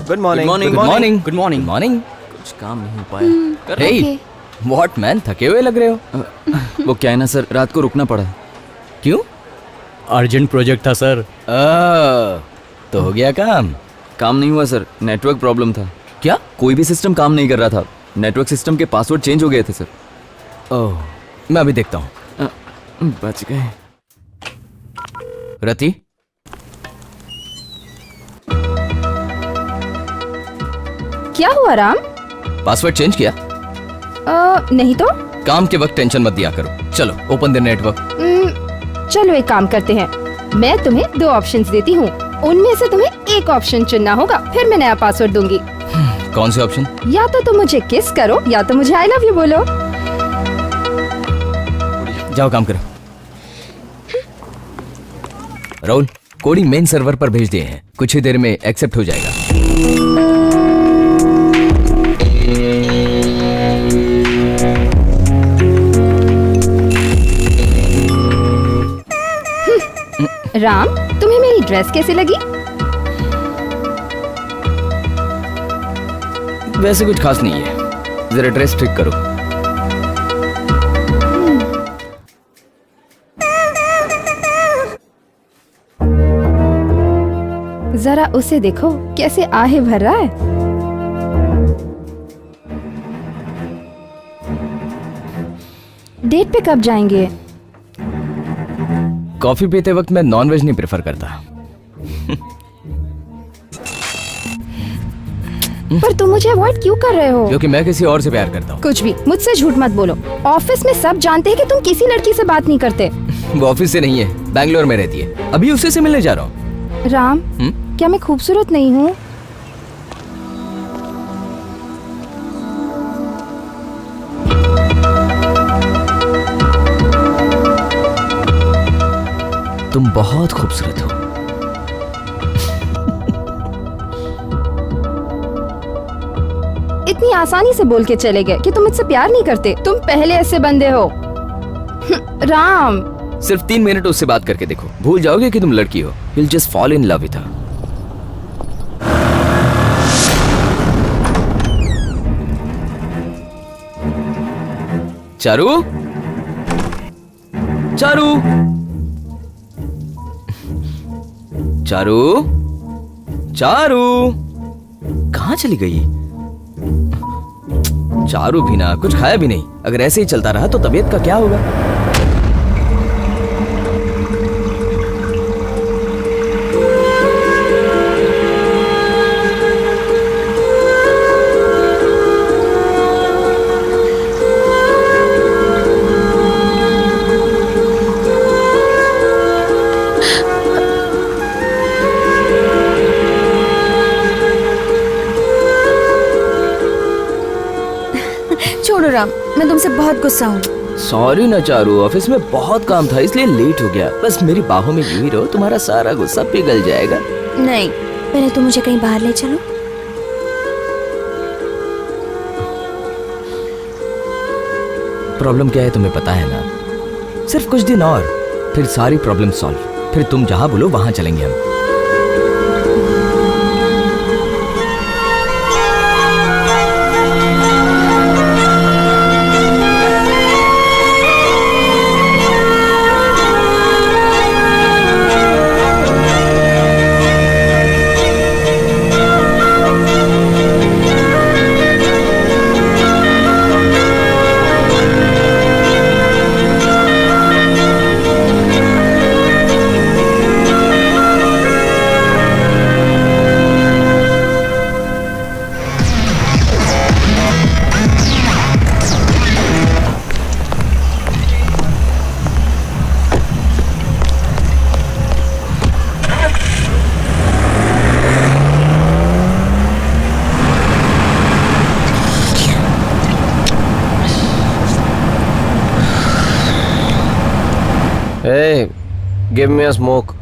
Good morning. Morning good morning. Good morning. Morning. कुछ काम नहीं हो पाया। हे व्हाट मैन, थके हुए लग रहे हो। वो क्या है ना सर, रात को रुकना पड़ा। क्यों? अर्जेंट प्रोजेक्ट था सर। तो हो गया काम? काम नहीं हुआ सर, नेटवर्क प्रॉब्लम था। क्या? कोई भी सिस्टम काम नहीं कर रहा था। नेटवर्क सिस्टम के पासवर्ड चेंज हो गए थे सर। ओह, मैं अभी देखता हूँ। बच गए। रति, क्या हुआ राम? पासवर्ड चेंज किया? नहीं तो। काम के वक्त टेंशन मत दिया करो। चलो ओपन द नेटवर्क। चलो एक काम करते हैं, मैं तुम्हें 2 ऑप्शंस देती हूँ, उनमें से तुम्हें एक ऑप्शन चुनना होगा, फिर मैं नया पासवर्ड दूंगी। कौन से ऑप्शन? या तो तुम मुझे किस करो या तो मुझे आई लव यू बोलो। जाओ काम करो। राहुल, कोडी मेन सर्वर पर भेज दिए हैं, कुछ ही देर में एक्सेप्ट हो जाएगा। राम, तुम्हें मेरी ड्रेस कैसी लगी? वैसे कुछ खास नहीं है, जरा ड्रेस ठीक करो। जरा उसे देखो, कैसे आहे भर रहा है। डेट पे कब जाएंगे? कॉफी पीते वक्त मैं नॉनवेज नहीं प्रेफर करता। पर तुम मुझे अवॉइड क्यों कर रहे हो? क्योंकि मैं किसी और से प्यार करता हूँ। कुछ भी, मुझसे झूठ मत बोलो। ऑफिस में सब जानते हैं कि तुम किसी लड़की से बात नहीं करते। वो ऑफिस से नहीं है, बैंगलोर में रहती है। अभी उसी से मिलने जा रहा हूँ। राम, क्या मैं खूबसूरत नहीं हूँ? तुम बहुत खूबसूरत हो। इतनी आसानी से बोल के चले गए कि तुम मुझसे प्यार नहीं करते। तुम पहले ऐसे बंदे हो। राम, सिर्फ 3 मिनट उससे बात करके देखो, भूल जाओगे कि तुम लड़की हो। You'll just fall in love with her. Charu, Charu, Charu, Charu, कहाँ चली गई? चारू भी ना, कुछ खाया भी नहीं। अगर ऐसे ही चलता रहा तो तबीयत का क्या होगा? छोड़ो राम, मैं तुमसे बहुत गुस्सा हूँ। सॉरी ना चारू, ऑफिस में बहुत काम था इसलिए लेट हो गया। बस मेरी बाहों में यूं ही रहो, तुम्हारा सारा गुस्सा पिघल जाएगा। नहीं, पहले तुम मुझे कहीं बाहर ले चलो। प्रॉब्लम क्या है तुम्हें पता है ना? सिर्फ कुछ दिन और, फिर सारी प्रॉब्लम सॉल्व। फिर तुम जहां बोलो वहां चलेंगे हम। Hey, give me a smoke.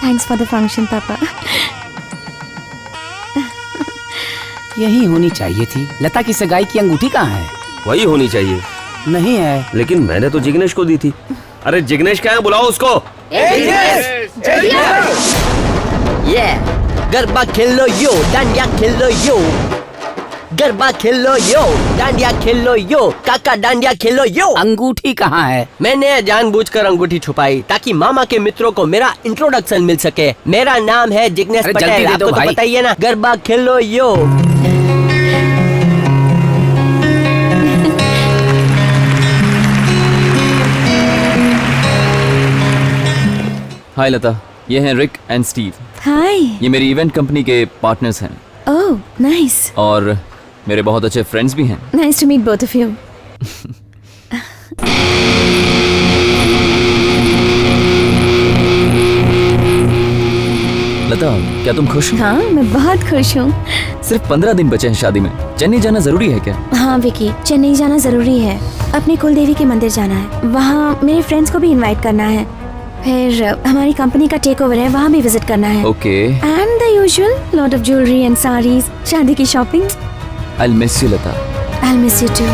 Thanks for the function पापा। यही होनी चाहिए थी। लता की सगाई की अंगूठी कहाँ है? वही होनी चाहिए। नहीं है। लेकिन मैंने तो जिग्नेश को दी थी। अरे जिग्नेश क्या है, बुलाओ उसको। ये गरबा खेलो यो, डांडिया खेलो यो, गरबा खेलो यो, डांडिया खेलो यो, काका डांडिया खेलो यो। अंगूठी कहाँ है? मैंने जानबूझकर अंगूठी छुपाई ताकि मामा के मित्रों को मेरा इंट्रोडक्शन मिल सके। मेरा नाम है जिग्नेश अरे जल्दी पटेल, दे आपको दो तो भाई। पता ही है ना। गरबा खेलो यो। हाय लता, ये हैं रिक एंड स्टीव। हाय। ये मेरी इवेंट कंपनी के पार्टनर्स हैं ओह नाइस। और मेरे बहुत अच्छे फ्रेंड्स भी हैं। Nice to meet both of you. Lata, क्या तुम खुश हो? हाँ मैं बहुत खुश हूँ। सिर्फ 15 दिन बचे हैं शादी में। चेन्नई जाना जरूरी है क्या? हाँ विकी, चेन्नई जाना जरूरी है। अपने कुल देवी के मंदिर जाना है, वहाँ मेरे फ्रेंड्स को भी इनवाइट करना है। फिर हमारी कंपनी का टेक ओवर है, वहाँ भी विजिट करना है। Okay. And the usual lot of jewellery and saris, शादी की shopping. I will miss you Lata. I miss you too.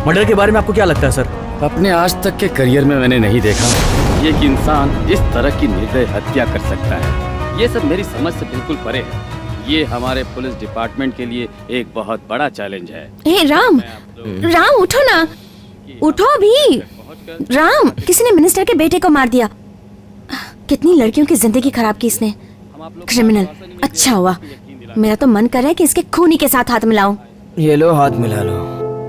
Murder के बारे में आपको क्या लगता है सर? अपने आज तक के करियर में मैंने नहीं देखा ये कि इंसान इस तरह की निर्दय हत्या कर सकता है। ये सब मेरी समझ से बिल्कुल परे है। ये हमारे पुलिस डिपार्टमेंट के लिए एक बहुत बड़ा चैलेंज है। हे राम, राम उठो ना, उठो अभी। राम, किसी ने मिनिस्टर के बेटे को मार दिया। कितनी लड़कियों की जिंदगी खराब की इसने। क्रिमिनल। अच्छा हुआ, मेरा तो मन कर रहा है कि इसके खूनी के साथ हाथ मिलाऊं। ये लो, हाथ मिला लो।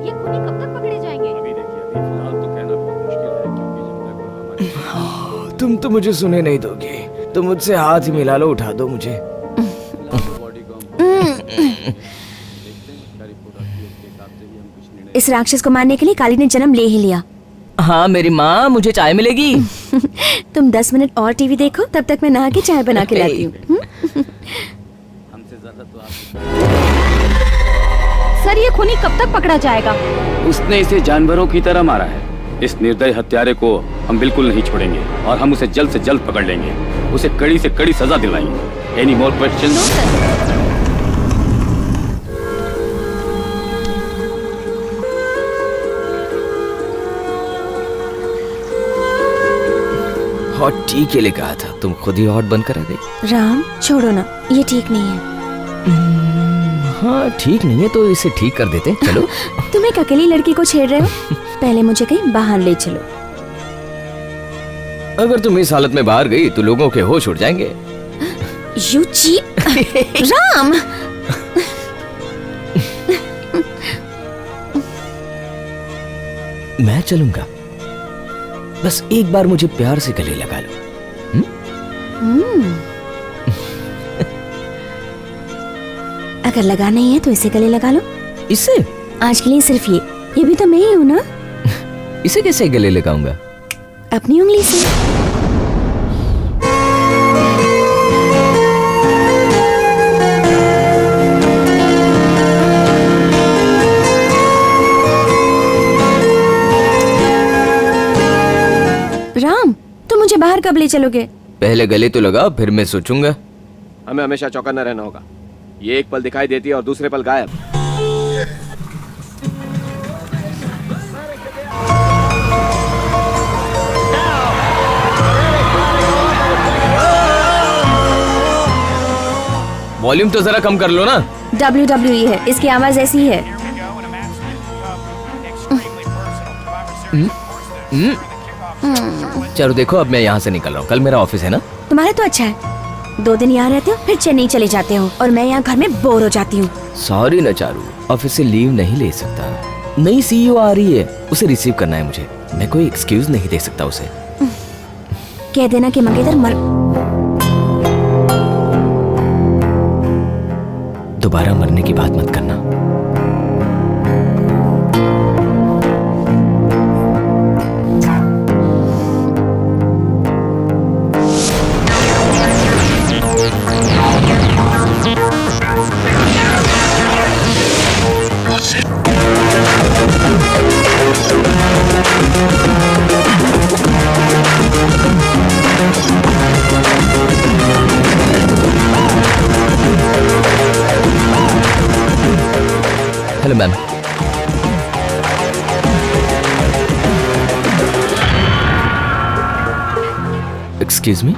ये खूनी कब तक पकड़े जाएंगे? अभी देखिए, अभी फिलहाल तो कहना बहुत मुश्किल है क्योंकि जब तक हमारे तुम तो मुझे सुने नहीं दोगे। तुम मुझसे हाथ ही मिला लो, उठा दो मुझे। बॉडी को हम देखते हैं क्या रिपोर्ट आती है, उसके हिसाब से ही हम कुछ निर्णय। इस राक्षस को मारने के लिए काली ने जन्म ले ही लिया। हाँ मेरी माँ, मुझे चाय मिलेगी? तुम 10 मिनट और टीवी देखो, तब तक मैं नहा के चाय बना के लाती हूँ। हमसे ज्यादा तो आप। सर ये खूनी कब तक पकड़ा जाएगा? उसने इसे जानवरों की तरह मारा है। इस निर्दयी हत्यारे को हम बिल्कुल नहीं छोड़ेंगे और हम उसे जल्द से जल्द पकड़ लेंगे। उसे कड़ी से कड़ी सजा दिलाएंगे। Any more questions? Hot T के लिए कहा था, तुम खुद ही हॉट बंद करा गई। राम छोड़ो ना, ये ठीक नहीं है। हाँ ठीक नहीं है तो इसे ठीक कर देते हैं, चलो। तुम एक अकेली लड़की को छेड़ रहे हो, पहले मुझे कहीं बाहर ले चलो। अगर तुम इस हालत में बाहर गई तो लोगों के होश उड़ जाएंगे। You cheap. राम। मैं चलूंगा, बस एक बार मुझे प्यार से गले लगा लो। अगर लगा नहीं है तो इसे गले लगा लो। इसे? आज के लिए सिर्फ ये भी तो मैं ही हूँ ना। इसे कैसे गले लगाऊंगा? अपनी उंगली से। राम, तुम मुझे बाहर कब ले चलोगे? पहले गले तो लगा, फिर मैं सोचूंगा। हमें हमेशा चौकन्ना रहना होगा। ये एक पल दिखाई देती है और दूसरे पल गायब। वॉल्यूम तो जरा कम कर लो ना। WWE है, इसकी आवाज ऐसी है। चलो देखो, अब मैं यहाँ से निकल रहा हूँ, कल मेरा ऑफिस है ना। तुम्हारा तो अच्छा है, 2 दिन यहाँ रहते हो फिर चेन्नई चले जाते हो और मैं यहाँ घर में बोर हो जाती हूँ। सॉरी ना चारू, ऑफिस से लीव नहीं ले सकता। नई सीईओ आ रही है, उसे रिसीव करना है मुझे। मैं कोई एक्सक्यूज नहीं दे सकता उसे। कह देना कि मंगेतर मर। दोबारा मरने की बात मत करना। Hello ma'am. Excuse me,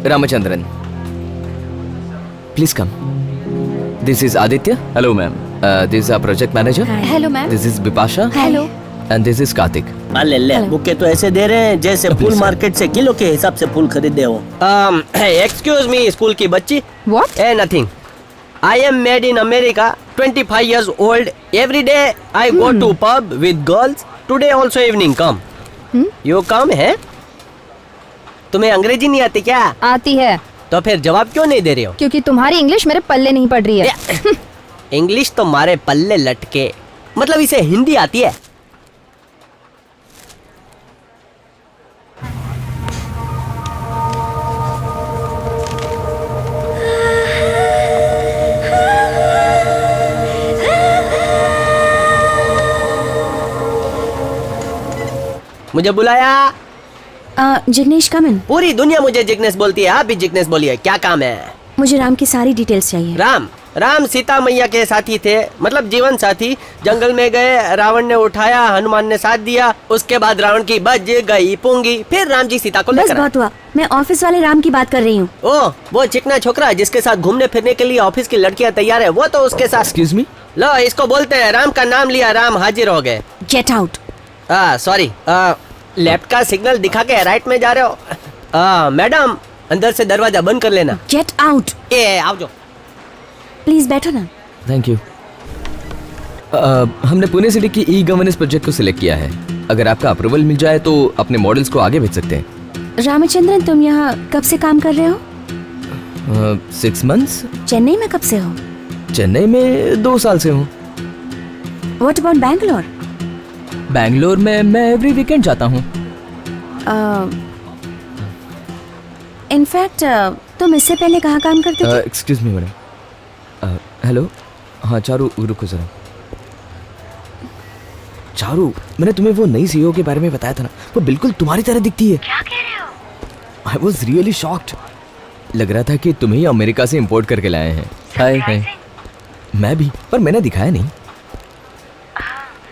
Ramachandran, please come. This is Aditya. Hello ma'am. This is our project manager. Hello ma'am. This is Bipasha hello. And this is Karthik. ले ले, बुके तो ऐसे दे रहे हैं जैसे फूल मार्केट से किलो के हिसाब से फूल खरीदे हो। एक्सक्यूज मी स्कूल की बच्ची। What? Nothing. I am made in America, 25 years old. Every day I go to pub with girls. Today also evening come. You come है? तुम्हें अंग्रेजी नहीं आती क्या? आती है, तो फिर जवाब क्यों नहीं दे रही हो? क्योंकि तुम्हारी इंग्लिश मेरे पल्ले नहीं पड़ रही है। इंग्लिश तो मारे पल्ले लटके, मतलब इसे हिंदी आती है। मुझे बुलाया? जिग्नेश कम इन। पूरी दुनिया मुझे जिग्नेश बोलती है, आप भी जिग्नेश बोलिए। क्या काम है? मुझे राम की सारी डिटेल्स चाहिए। राम सीता मैया के साथी थे, मतलब जीवन साथी। जंगल में गए, रावण ने उठाया, हनुमान ने साथ दिया। उसके बाद रावण की बज गई पूंगी, फिर राम जी सीता को बस लेकर आए। बहुत हुआ, मैं ऑफिस वाले राम की बात कर रही हूँ। ओ, वो चिकना छोकरा जिसके साथ घूमने फिरने के लिए ऑफिस की लड़कियां तैयार है, वो तो उसके साथ। Excuse me. लो, इसको बोलते हैं राम का नाम लिया, राम हाजिर हो गए। Get out. सॉरी, लेफ्ट का सिग्नल दिखा के राइट में जा रहे हो। मैडम, अंदर से दरवाजा बंद कर लेना। Get out. ए, आओ जो। प्लीज बैठो ना। Thank you. हमने पुणे सिटी की ई गवर्नेंस प्रोजेक्ट को सिलेक्ट किया है। अगर आपका अप्रूवल मिल जाए तो अपने मॉडल्स को आगे भेज सकते हैं। रामचंद्रन, तुम यहाँ कब से काम कर रहे हो? 6 months। चेन्नई में कब से हो? चेन्नई में 2 साल से हूँ। What about Bangalore? बैंगलोर में मैं एवरी वीकेंड जाता हूँ। इनफैक्ट तुम इससे पहले कहाँ काम करते थे? Excuse me madam. हेलो, हाँ चारू, रुको जरा। चारू, मैंने तुम्हें वो नई सीईओ के बारे में बताया था ना, वो बिल्कुल तुम्हारी तरह दिखती है। क्या कह रहे हो? I was really shocked. लग रहा था कि तुम्हें ही अमेरिका से इंपोर्ट करके लाए हैं। हाय। मैं भी, पर मैंने दिखाया नहीं।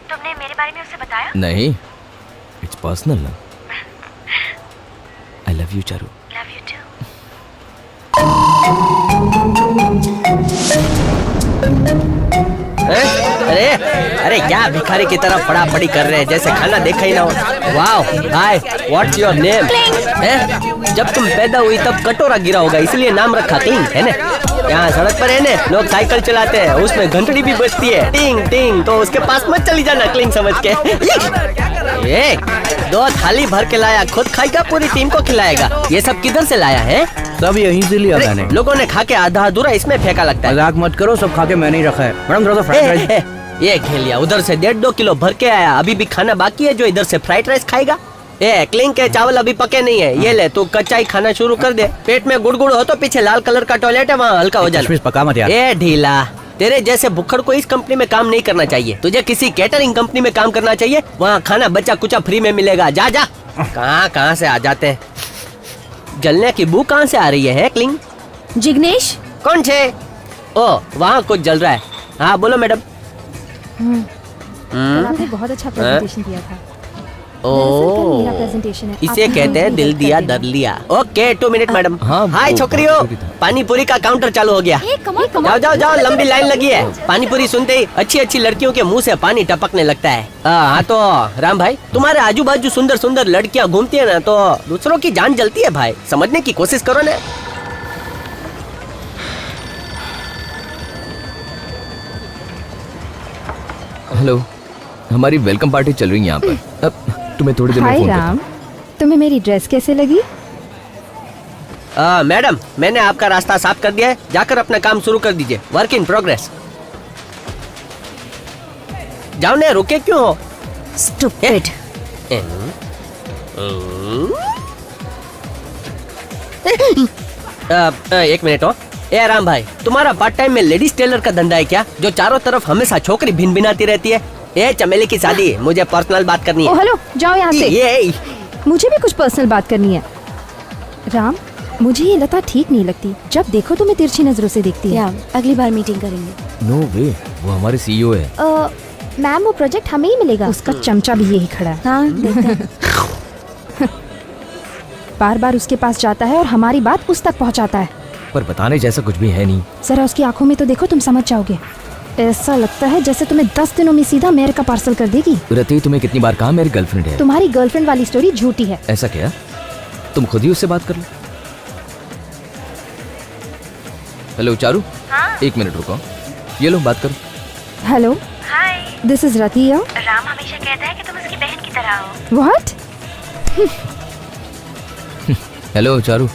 तुमने मेरे बारे में उसे बताया? नहीं, इट्स पर्सनल ना। I love you Charu. Love you too. अरे अरे, क्या भिखारी की तरह पड़ा पड़ी कर रहे हैं, जैसे खाना देखा ही ना हो। Wow, hi, what's your name? जब तुम पैदा हुई तब कटोरा गिरा होगा, इसलिए नाम रखा क्लिंग, है ना? यहाँ सड़क पर है ना, लोग साइकिल चलाते हैं, उसमें घंटड़ी भी बजती है, टिंग टिंग, तो उसके पास मत चली जाना क्लिंग समझ के। ये 2 थाली भर के लाया, खुद खाएगा, पूरी टीम को खिलाएगा। ये सब किधर से लाया है? सब यहीं से लिया मैंने। लोगों ने खा के आधा अधूरा इसमें फेंका लगता है। मजाक मत करो, सब खा के मैंने ही रखा है। मैडम थोड़ा सा फ्राइड राइस। ये खेल लिया, उधर से 1.5-2 किलो भर के आया, अभी भी खाना बाकी है जो इधर से फ्राइड राइस खाएगा। ए, क्लिंग के चावल अभी पके नहीं है, ये ले तू कच्चा ही खाना शुरू कर दे। पेट में गुड़गुड़ हो तो पीछे लाल कलर का टॉयलेट है, वहाँ हल्का हो जाना। पका मत यार। ए ढीला, तेरे जैसे भुक्खड़ को इस कंपनी में काम नहीं करना चाहिए, तुझे किसी कैटरिंग कंपनी में काम करना चाहिए, वहाँ खाना बच्चा कुचा फ्री में मिलेगा। जा जा। कहाँ से आ जाते हैं। जलने की बू कहाँ से आ रही है क्लिंग? जिग्नेश, कौन छे? ओ, वहाँ कुछ जल रहा है। हाँ बोलो मैडम। कल आपने बहुत अच्छा प्रेजेंटेशन दिया था। ओ, मेरा प्रेजेंटेशन है। इसे आप कहते हैं मेरी दिल हेल्प दिया कर दर देना। लिया। Okay, 2 minute madam. हाँ, हाय वो छोकरियों, बहुत जरूरी था। पानी पूरी का काउंटर चालू हो गया। जाओ जाओ जाओ, लंबी लाइन लगी है। पानी पूरी सुनते ही अच्छी अच्छी लड़कियों के मुंह से पानी टपकने लगता है। हाँ तो राम भाई, तुम्हारे आजू बाजू सुंदर सुंदर लड़कियाँ घूमती है ना, तो दूसरों की जान जलती है भाई, समझने की कोशिश करो ना। हेलो, हमारी वेलकम पार्टी चल रही है यहाँ पर। अब तुम्हें थोड़ी देर में हाय फोन करता राम, तुम्हें मेरी ड्रेस कैसे लगी? मैडम, मैंने आपका रास्ता साफ कर दिया है, जाकर अपना काम शुरू कर दीजिए। Work in progress. जाओ ने, रुके क्यों हो? स्टूपिड। एक मिनट हो। ए राम भाई, तुम्हारा पार्ट टाइम में लेडीज टेलर का धंधा है क्या, जो चारों तरफ हमेशा छोकरी भिन भिनाती रहती है? ए चमेली की शादी, मुझे पर्सनल बात करनी ओ है। हेलो, जाओ यहाँ से। ये मुझे भी कुछ पर्सनल बात करनी है। राम, मुझे ये लता ठीक नहीं लगती। जब देखो तुम्हें तिरछी नजरों से देखती है। या अगली बार मीटिंग करेंगे। नो वे, वो हमारे सीईओ है। मैम वो प्रोजेक्ट हमें ही मिलेगा। उसका चमचा भी यही खड़ा है। हाँ देखते हैं। बार बार उसके पास जाता है और हमारी बात उस तक पहुंचाता है। पर बताने जैसा कुछ भी है नहीं। जरा उसकी आंखों में तो देखो, तुम समझ जाओगे। ऐसा लगता है जैसे तुम्हें 10 दिनों में सीधा मेयर का पार्सल कर देगी। रति, तुम्हें कितनी बार कहा मेरी गर्लफ्रेंड है? तुम्हारी गर्लफ्रेंड वाली स्टोरी झूठी है। ऐसा क्या? तुम खुद ही उससे बात कर लो। हेलो चारू। एक मिनट रुको, ये लो बात करो। Hello, hi. This is Ratia. Ram हमेशा कहता है कि तुम उसकी बहन की तरह हो। व्हाट? हेलो चारू।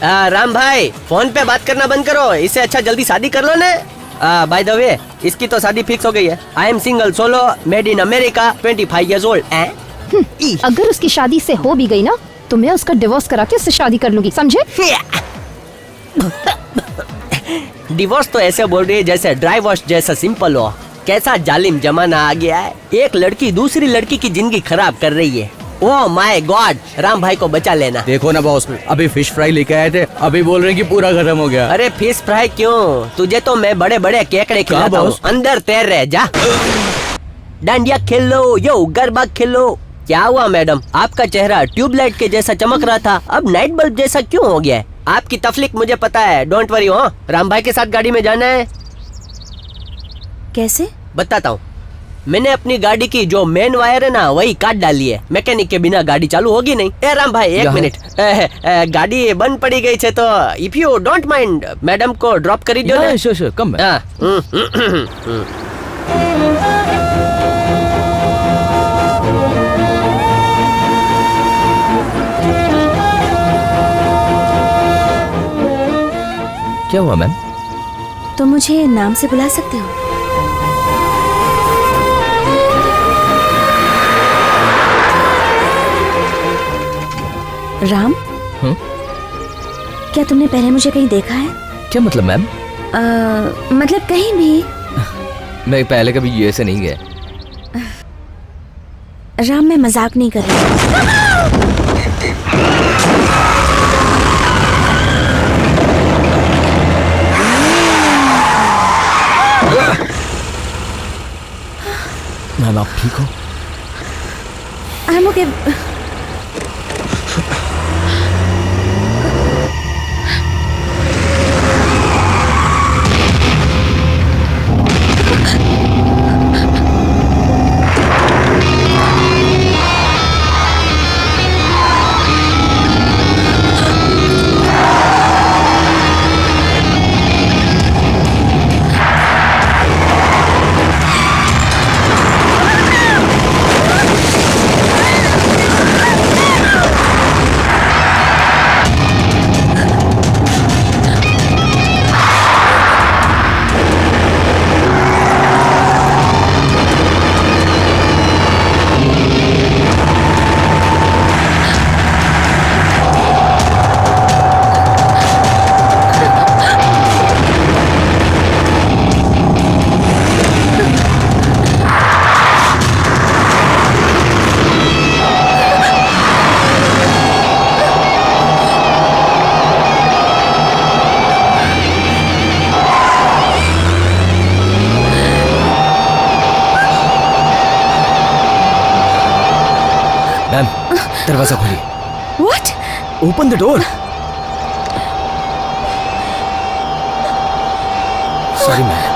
राम भाई, फोन पे बात करना बंद करो। इससे अच्छा जल्दी शादी कर लो ना। बाय द वे, इसकी तो शादी फिक्स हो गई है। I am single solo, made in America, 25 years old। अगर उसकी शादी से हो भी गई ना, तो मैं उसका डिवोर्स करा के उससे शादी कर लूंगी, समझे? डिवोर्स तो ऐसे बोल रही है जैसे ड्राई वॉश जैसा सिंपल हो। कैसा जालिम जमाना आ गया है। एक लड़की दूसरी लड़की की जिंदगी खराब कर रही है। ओह माय गॉड, राम भाई को बचा लेना। देखो ना बॉस, अभी फिश फ्राई लेके आए थे, अभी बोल रहे हैं कि पूरा खत्म हो गया। अरे फिश फ्राई क्यों? तुझे तो मैं बड़े बड़े केकड़े खिलाता हूँ। अंदर तैर रहे जा। डांडिया खेलो, यो गरबा खेलो। क्या हुआ मैडम, आपका चेहरा ट्यूबलाइट के जैसा चमक रहा था, अब नाइट बल्ब जैसा क्यों हो गया है? आपकी तफलीक मुझे पता है, डोंट वरी। हो, राम भाई के साथ गाड़ी में जाना है। कैसे? बताता हूँ। मैंने अपनी गाड़ी की जो मेन वायर है ना, वही काट डाली है। मैकेनिक के बिना गाड़ी चालू होगी नहीं। ए राम भाई, एक मिनट। गाड़ी बंद पड़ी गई है, तो if you don't mind madam को ड्रॉप करी दो ना। Sure, come back. क्या हुआ मैम? तो मुझे नाम से बुला सकते हो? राम? क्या तुमने पहले मुझे कहीं देखा है? क्या मतलब मैम? मतलब कहीं भी। मैं पहले कभी यूएसए नहीं गया। राम, मैं मजाक नहीं कर रही। मैम आप ठीक हो? I am okay. दरवाजा खोलिए। What? Open the door. Sorry ma'am.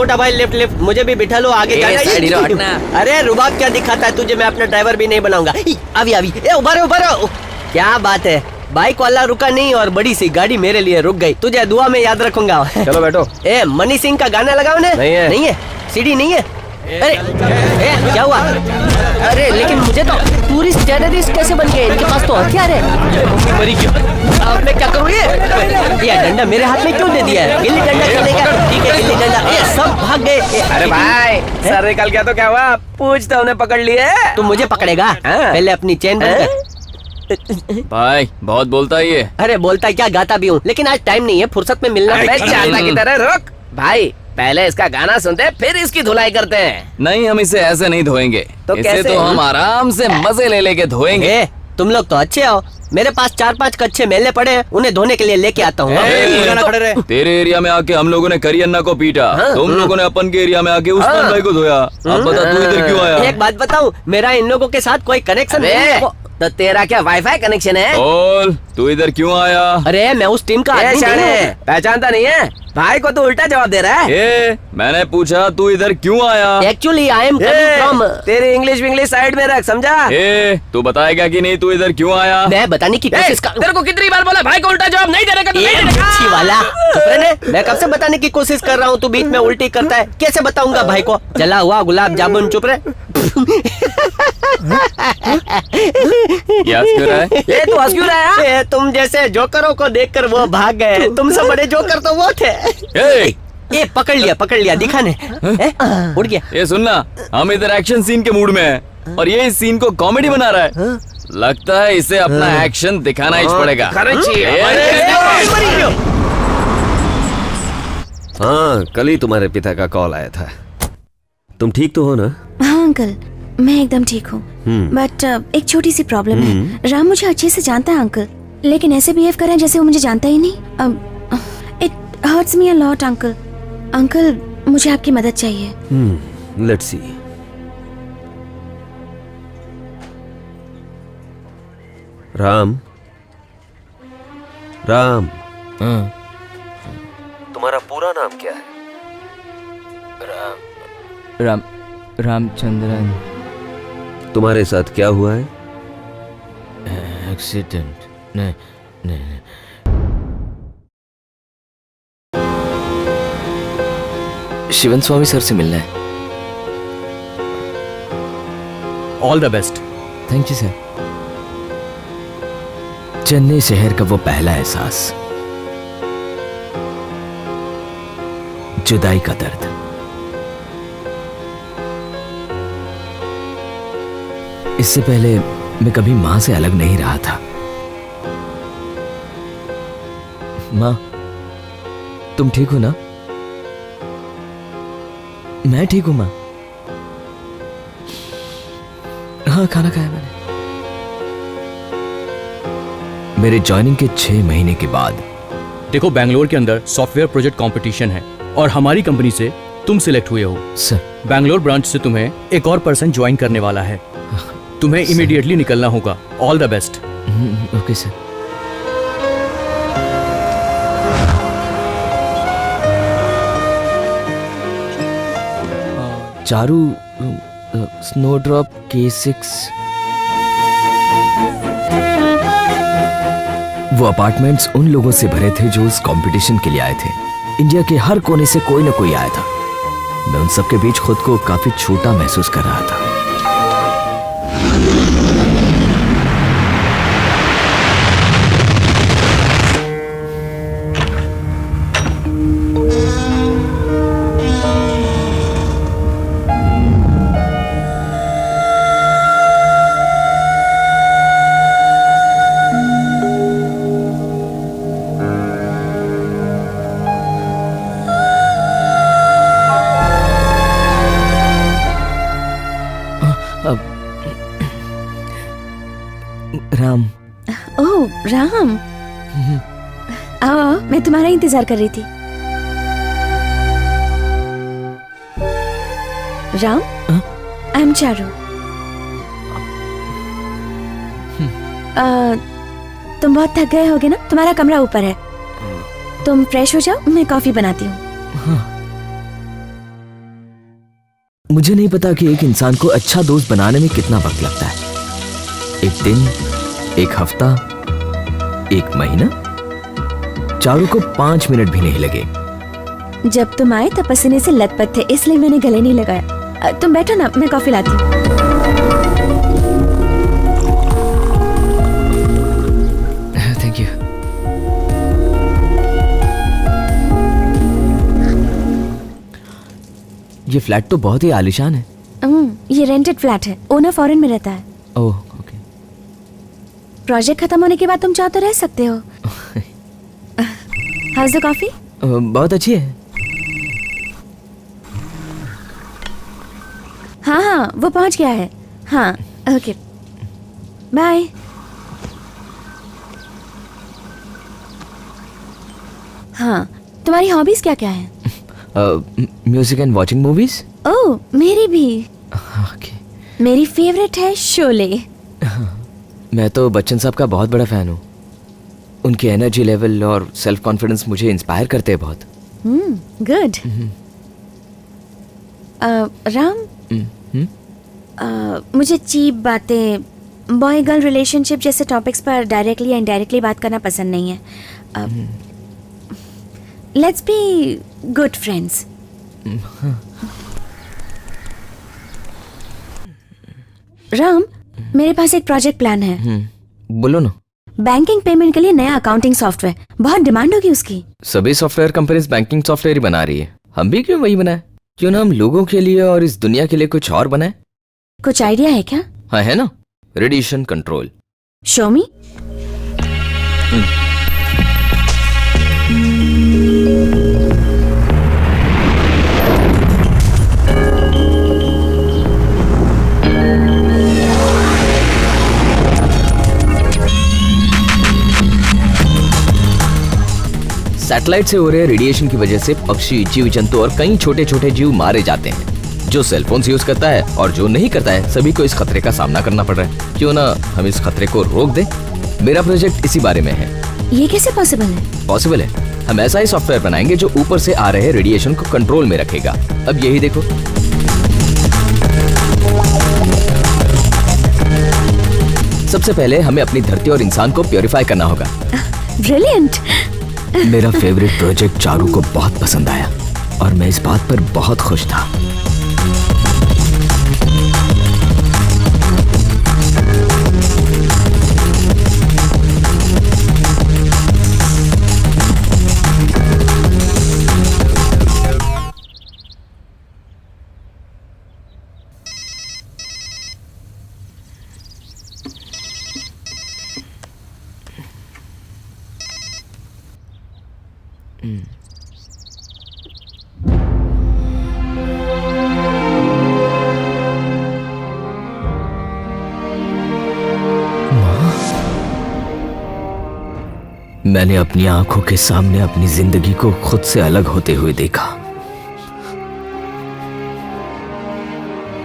छोटा भाई लिफ्ट लिफ्ट, मुझे भी बिठा लो, आगे जाना है। अरे रुबाब क्या दिखाता है तुझे, मैं अपना ड्राइवर भी नहीं बनाऊंगा। अभी अभी उभा रहो। क्या बात है, बाइक वाला रुका नहीं और बड़ी सी गाड़ी मेरे लिए रुक गई। तुझे दुआ में याद रखूंगा। चलो बैठो। ए मनी सिंह का गाना लगाओ ने। नहीं है सीढ़ी नहीं है। अरे क्या हुआ? अरे लेकिन मुझे तो टूरिस्ट टेररिस्ट कैसे बन गए? इनके पास तो हथियार है। मम्मी मरी क्यों? अब मैं क्या करूँ? ये डंडा मेरे हाथ में क्यों दे दिया है? गिल्ली डंडा खेलेगा? ठीक है गिल्ली डंडा। ये सब भाग गए। अरे भाई सर निकल गया तो क्या हुआ? पूछता उन्हें पकड़ लिए। तू मुझे पकड़ेगा? पहले अपनी चेन बंद कर। भाई बहुत बोलता है ये। अरे बोलता क्या, गाता भी हूँ, लेकिन आज टाइम नहीं है, फुर्सत में मिलना। चाहता की तरह रुक भाई, पहले इसका गाना सुनते हैं फिर इसकी धुलाई करते हैं। नहीं, हम इसे ऐसे नहीं धोएंगे। तो इसे कैसे? तो हम आराम से मजे ले लेके धोएंगे। तुम लोग तो अच्छे हो, मेरे पास 4-5 कच्चे मेले पड़े हैं, उन्हें धोने के लिए लेके आता हूँ। तेरे एरिया में आके हम लोगों ने करी अन्ना को पीटा, तुम लोगों ने अपन के एरिया में आके उस्मान भाई को धोया। अब बता तू इधर क्यों आया? एक बात बताऊं, मेरा इन लोगों के साथ कोई कनेक्शन नहीं है। तो तेरा क्या वाईफाई कनेक्शन है? बोल, तू इधर क्यों आया? अरे मैं उस टीम का आदमी नहीं हूं। पहचानता नहीं है भाई को? तो उल्टा जवाब दे रहा है। मैंने पूछा तू इधर क्यों आया? Actually I am coming from. तेरी इंग्लिश साइड में रख, समझा? तू बताएगा कि नहीं तू इधर क्यों आया? मैं बताने की कोशिश कर। तेरे को कितनी बार बोला भाई को उल्टा जवाब नहीं देने का? अच्छी वाला चुप रहने। मैं कब से बताने की कोशिश कर रहा हूँ, तू बीच में उल्टी करता है। कैसे बताऊंगा भाई को? जला हुआ गुलाब जामुन। चुप रहे। ये तू हंस क्यों रहा है? तुम जैसे जोकरों को देखकर वो भाग गए। तुमसे बड़े जोकर तो वो थे। ये पकड़ लिया दिखाने। उड़ गया। ये सुनना, हम इधर एक्शन सीन के मूड में हैं और ये इस सीन को कॉमेडी बना रहा है। लगता है इसे अपना एक्शन दिखाना ही पड़ेगा। हाँ, कल ही तुम्हारे पिता का कॉल आया था। तुम ठीक तो हो ना? हाँ अंकल, मैं एकदम ठीक हूँ, बट एक छोटी सी प्रॉब्लम है। राम मुझे अच्छे से जानता है अंकल, लेकिन ऐसे बिहेव कर रहे हैं जैसे वो मुझे जानता ही नहीं। It hurts me a lot uncle. Uncle मुझे आपकी मदद चाहिए। Let's see. राम तुम्हारा पूरा नाम क्या है? रामचंद्रन। तुम्हारे साथ क्या हुआ है? एक्सीडेंट। नहीं। शिवन स्वामी सर से मिलना है। All the best. Thank you sir. Chennai शहर का वो पहला एहसास, जुदाई का दर्द। इससे पहले मैं कभी मां से अलग नहीं रहा था। मां, तुम ठीक हो ना? मैं ठीक हूं मां। हाँ, खाना खाया मैंने। मेरे ज्वाइनिंग के 6 महीने के बाद। देखो, बैंगलोर के अंदर सॉफ्टवेयर प्रोजेक्ट कंपटीशन है और हमारी कंपनी से तुम सिलेक्ट हुए हो। सर, बैंगलोर ब्रांच से तुम्हें एक और पर्सन ज्वाइन करने वाला है। तुम्हें इमीडिएटली निकलना होगा। All the best. Okay sir. Charu, snowdrop K6। वो अपार्टमेंट्स उन लोगों से भरे थे जो उस कंपटीशन के लिए आए थे। इंडिया के हर कोने से कोई ना कोई आया था। मैं उन सबके बीच खुद को काफी छोटा महसूस कर रहा था। राम। ओह राम, आओ, मैं तुम्हारा इंतजार कर रही थी। Ram, I am Charu. तुम बहुत थक गए होगे ना? तुम्हारा कमरा ऊपर है, तुम फ्रेश हो जाओ, मैं कॉफी बनाती हूँ। मुझे नहीं पता कि एक इंसान को अच्छा दोस्त बनाने में कितना वक्त लगता है। एक दिन, एक हफ्ता, एक महीना, चारू को 5 मिनट भी नहीं लगे। जब तुम आए तब पसीने से लथपथ थे, इसलिए मैंने गले नहीं लगाया। तुम बैठो ना, मैं कॉफी लाती हूँ। Thank you. ये फ्लैट तो बहुत ही आलीशान है। ये रेंटेड फ्लैट है, ओनर फॉरेन में रहता है। ओह, ओके। प्रोजेक्ट खत्म होने के बाद तुम चाहो तो रह सकते हो। House the coffee? बहुत अच्छी है। हाँ हाँ, वो पहुंच गया है। हाँ, ओके, बाय। हाँ, तुम्हारी हॉबीज क्या क्या है? Music and watching movies. Oh, मेरी भी। ओके। मेरी फेवरेट है शोले। मैं तो बच्चन साहब का बहुत बड़ा फैन हूँ। उनके एनर्जी लेवल और सेल्फ कॉन्फिडेंस मुझे इंस्पायर करते हैं बहुत। गुड। राम, मुझे चीप बातें, बॉय गर्ल रिलेशनशिप जैसे टॉपिक्स पर डायरेक्टली या इनडायरेक्टली बात करना पसंद नहीं है। Let's be good friends. Ram, मेरे पास एक प्रोजेक्ट प्लान है। बोलो ना। बैंकिंग पेमेंट के लिए नया अकाउंटिंग सॉफ्टवेयर, बहुत डिमांड होगी उसकी। सभी सॉफ्टवेयर कंपनीज बैंकिंग सॉफ्टवेयर ही बना रही है, हम भी क्यों वही बनाए? क्यों ना हम लोगों के लिए और इस दुनिया के लिए कुछ और बनाए? कुछ आइडिया है क्या? हाँ, है ना, रेडिएशन कंट्रोल। शो मी। सैटेलाइट से हो रहे रेडिएशन की वजह से पक्षी, जीव जंतु और कई छोटे छोटे जीव मारे जाते हैं। जो सेलफोन यूज करता है और जो नहीं करता है, सभी को इस खतरे का सामना करना पड़ रहा है। क्यों ना हम इस खतरे को रोक दें? मेरा प्रोजेक्ट इसी बारे में है। ये कैसे पॉसिबल है? पॉसिबल है। हम ऐसा ही सॉफ्टवेयर बनाएंगे जो ऊपर से आ रहे रेडिएशन को कंट्रोल में रखेगा। अब यही देखो। सबसे पहले हमें अपनी धरती और इंसान को प्योरीफाई करना होगा। ब्रिलियंट। मेरा फेवरेट प्रोजेक्ट चारू को बहुत पसंद आया और मैं इस बात पर बहुत खुश था। मैंने अपनी आंखों के सामने अपनी जिंदगी को खुद से अलग होते हुए देखा।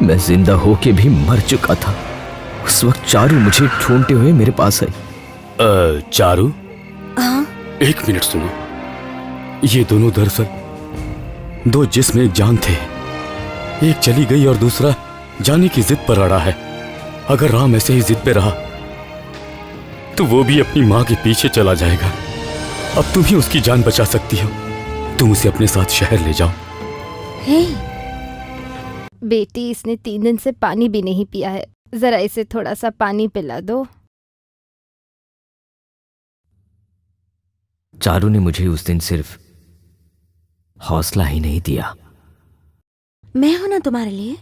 मैं जिंदा होके भी मर चुका था। उस वक्त चारू मुझे ढूंढते हुए मेरे पास आई। चारू, एक मिनट सुनो। ये दोनों दरअसल दो जिस्म एक जान थे। एक चली गई और दूसरा जाने की जिद पर अड़ा है। अगर राम ऐसे ही जिद पे रहा तो वो भी अपनी माँ के पीछे चला जाएगा। अब तुम ही उसकी जान बचा सकती हो। तुम उसे अपने साथ शहर ले जाओ। हे बेटी, इसने 3 दिन से पानी भी नहीं पिया है, जरा इसे थोड़ा सा पानी पिला दो। चारू ने मुझे उस दिन सिर्फ हौसला ही नहीं दिया। मैं हूं ना तुम्हारे लिए,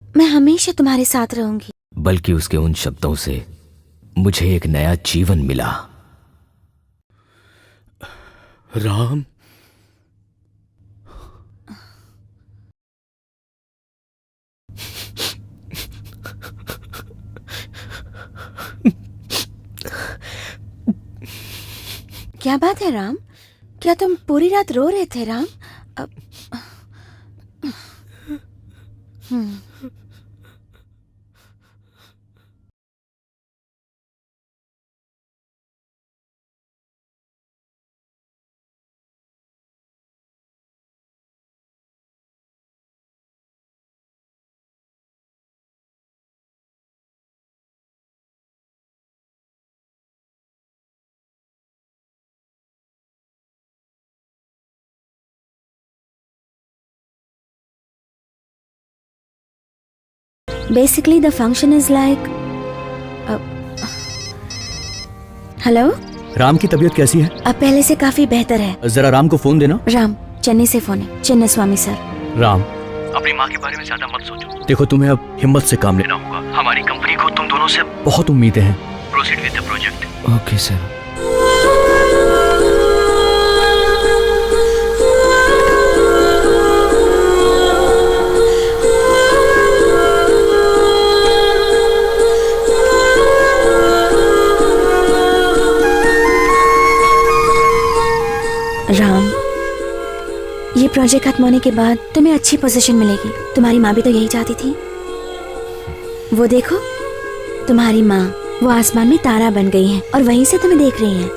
मैं हमेशा तुम्हारे साथ रहूंगी। बल्कि उसके उन शब्दों से मुझे एक नया जीवन मिला। राम, क्या बात है राम? क्या तुम पूरी रात रो रहे थे Ram? Basically, the function is like. Hello, Ram की तबीयत कैसी है? अब पहले से काफी बेहतर है। जरा राम को फोन देना। राम, चेन्नई से फोन है। चेन्नई स्वामी सर। राम, अपनी माँ के बारे में ज्यादा मत सोचो। देखो, तुम्हें अब हिम्मत से काम लेना होगा। हमारी कंपनी को तुम दोनों से बहुत उम्मीदें हैं। Proceed with the project. Okay sir. Ram, ये प्रोजेक्ट खत्म होने के बाद तुम्हें अच्छी पोजीशन मिलेगी। तुम्हारी माँ भी तो यही चाहती थी। वो देखो, तुम्हारी माँ वो आसमान में तारा बन गई है और वहीं से तुम्हें देख रही हैं।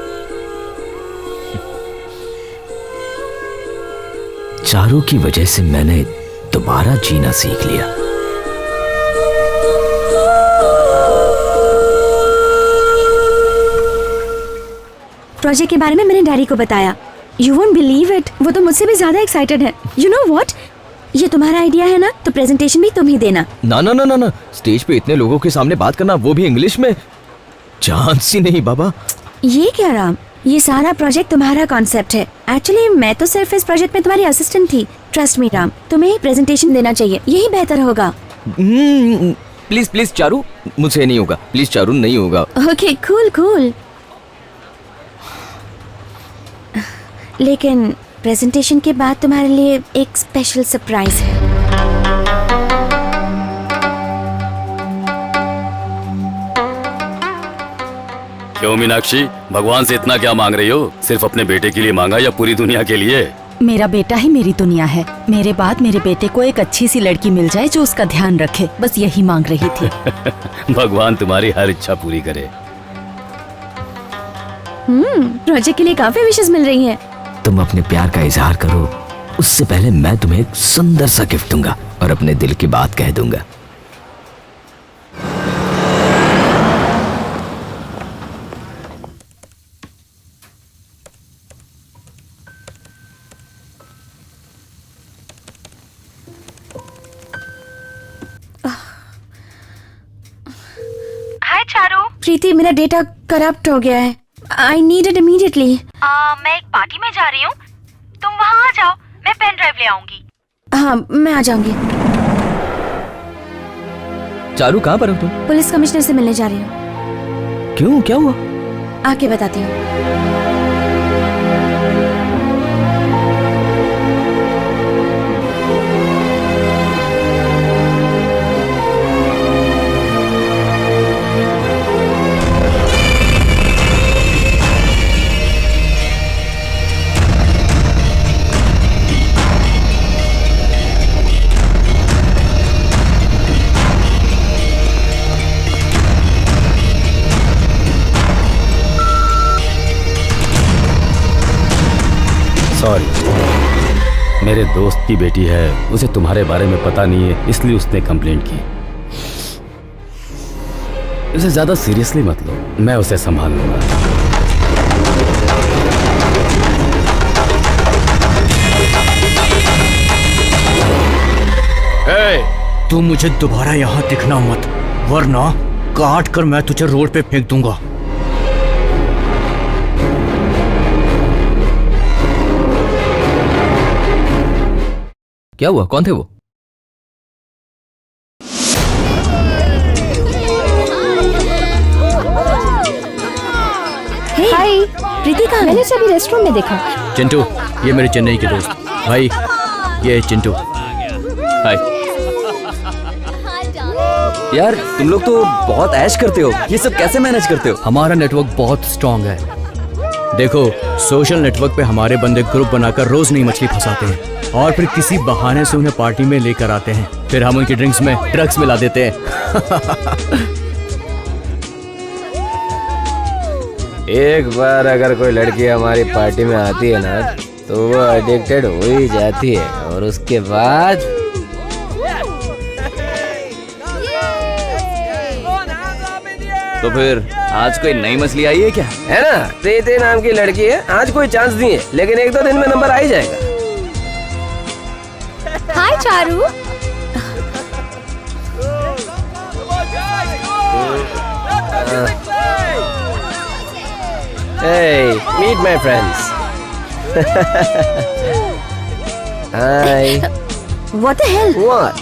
चारू की वजह से मैंने दोबारा जीना सीख लिया। प्रोजेक्ट के बारे में मैंने डैडी को बताया। You won't believe it, वो तो मुझसे भी ज्यादा एक्साइटेड है। You know what? ये तुम्हारा आइडिया है ना, तो प्रेजेंटेशन भी तुम ही देना। ना ना ना ना ना, स्टेज पे इतने लोगों के सामने बात करना, वो भी इंग्लिश में, चांस ही नहीं बाबा। ये क्या राम, ये सारा प्रोजेक्ट तुम्हारा कॉन्सेप्ट है। एक्चुअली मैं तो सिर्फ इस प्रोजेक्ट में तुम्हारी असिस्टेंट थी। ट्रस्ट मी राम, तुम्हें प्रेजेंटेशन देना चाहिए, यही बेहतर होगा। प्लीज प्लीज चारू, मुझसे नहीं होगा। प्लीज चारू, नहीं होगा। Okay, cool cool. लेकिन प्रेजेंटेशन के बाद तुम्हारे लिए एक स्पेशल सरप्राइज है। क्यों मीनाक्षी, भगवान से इतना क्या मांग रही हो? सिर्फ अपने बेटे के लिए मांगा या पूरी दुनिया के लिए? मेरा बेटा ही मेरी दुनिया है। मेरे बाद मेरे बेटे को एक अच्छी सी लड़की मिल जाए जो उसका ध्यान रखे, बस यही मांग रही थी। भगवान तुम्हारी हर इच्छा पूरी करे। प्रोजेक्ट के लिए काफी विशेष मिल रही हैं। तुम अपने प्यार का इजहार करो, उससे पहले मैं तुम्हें एक सुंदर सा गिफ्ट दूंगा और अपने दिल की बात कह दूंगा। हाय चारू। प्रीति, मेरा डेटा करप्ट हो गया है। I need it immediately. मैं एक पार्टी में जा रही हूँ, तुम वहाँ आ जाओ, मैं पेन ड्राइव ले आऊंगी। हाँ, मैं आ जाऊंगी। चारू, कहाँ पर हो तुम? पुलिस कमिश्नर से मिलने जा रही हूँ। क्यों, क्या हुआ? आके बताती हूँ। सॉरी, मेरे दोस्त की बेटी है, उसे तुम्हारे बारे में पता नहीं है, इसलिए उसने कंप्लेंट की। इसे ज्यादा सीरियसली मत लो, मैं उसे संभाल लूंगा। तू मुझे दोबारा यहाँ दिखना मत, वरना काट कर मैं तुझे रोड पे फेंक दूंगा। क्या हुआ? कौन थे वो? हाय, प्रीति कहाँ है? मैंने उसे अभी रेस्टोरेंट में देखा। चिंटू, ये मेरे चेन्नई के दोस्त। भाई, ये चिंटू। हाय। यार, तुम लोग तो बहुत ऐश करते हो, ये सब कैसे मैनेज करते हो? हमारा नेटवर्क बहुत स्ट्रांग है। देखो, सोशल नेटवर्क पे हमारे बंदे ग्रुप बनाकर रोज नई मछली फंसाते हैं और फिर किसी बहाने से उन्हें पार्टी में लेकर आते हैं। फिर हम उनकी ड्रिंक्स में ड्रग्स मिला देते हैं। एक बार अगर कोई लड़की हमारी पार्टी में आती है ना, तो वो एडिक्टेड हो ही जाती है और उसके बाद तो फिर आज कोई नई मछली आई है क्या? है ना, प्रीति नाम की लड़की है। आज कोई चांस नहीं है, लेकिन एक दो दिन में नंबर आ ही जाएगा। हाय Charu. Hey, meet my friends. Hi. What the hell? What?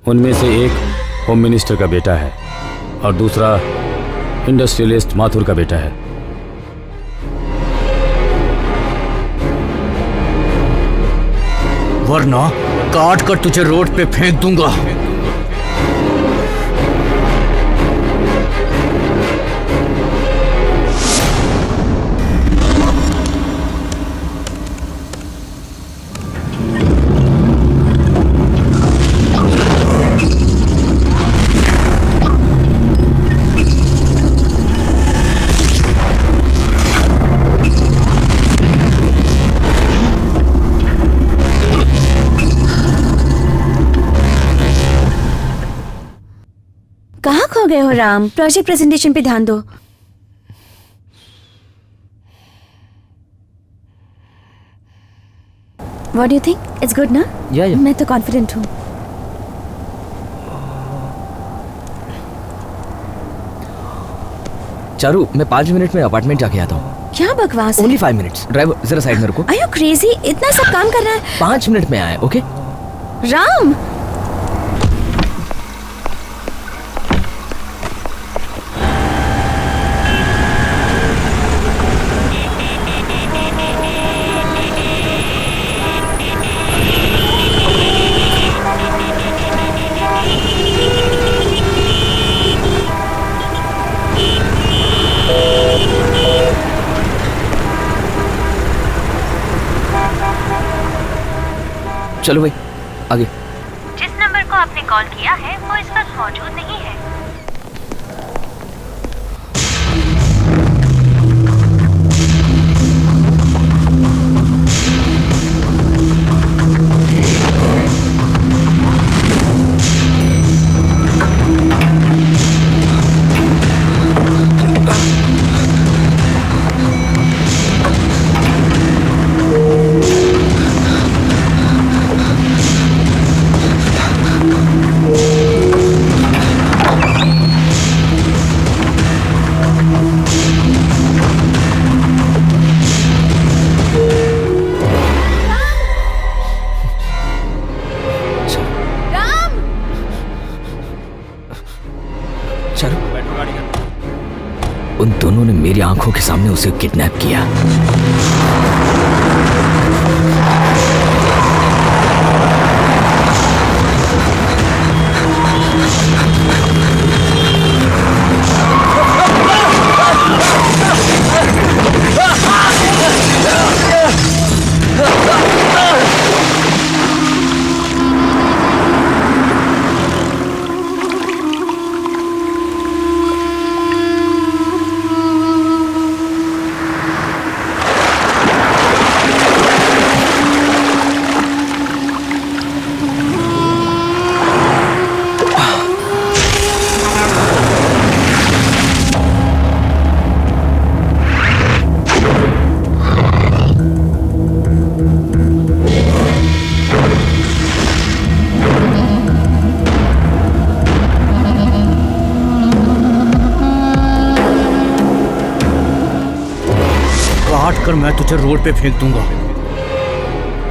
उनमें से एक होम मिनिस्टर का बेटा है और दूसरा इंडस्ट्रियलिस्ट माथुर का बेटा है। वरना काट कर तुझे रोड पे फेंक दूंगा। कहाँ खो गए हो राम? प्रोजेक्ट प्रेजेंटेशन पे ध्यान दो। What do you think? It's good ना? Yeah. मैं तो कॉन्फिडेंट हूँ। चारू, मैं 5 मिनट में अपार्टमेंट जाके आता हूँ। क्या बकवास है? Only 5 minutes। ड्राइवर जरा साइड में रुको। Are you crazy? इतना सब काम करना है? 5 मिनट में आए, ओके? राम! चलो भाई, आगे। जिस नंबर को आपने कॉल किया है वो इस वक्त मौजूद नहीं है। उन दोनों ने मेरी आंखों के सामने उसे किडनैप किया। काट कर मैं तुझे रोड पे फेंक दूंगा।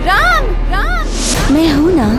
राम! राम! मैं हूँ ना।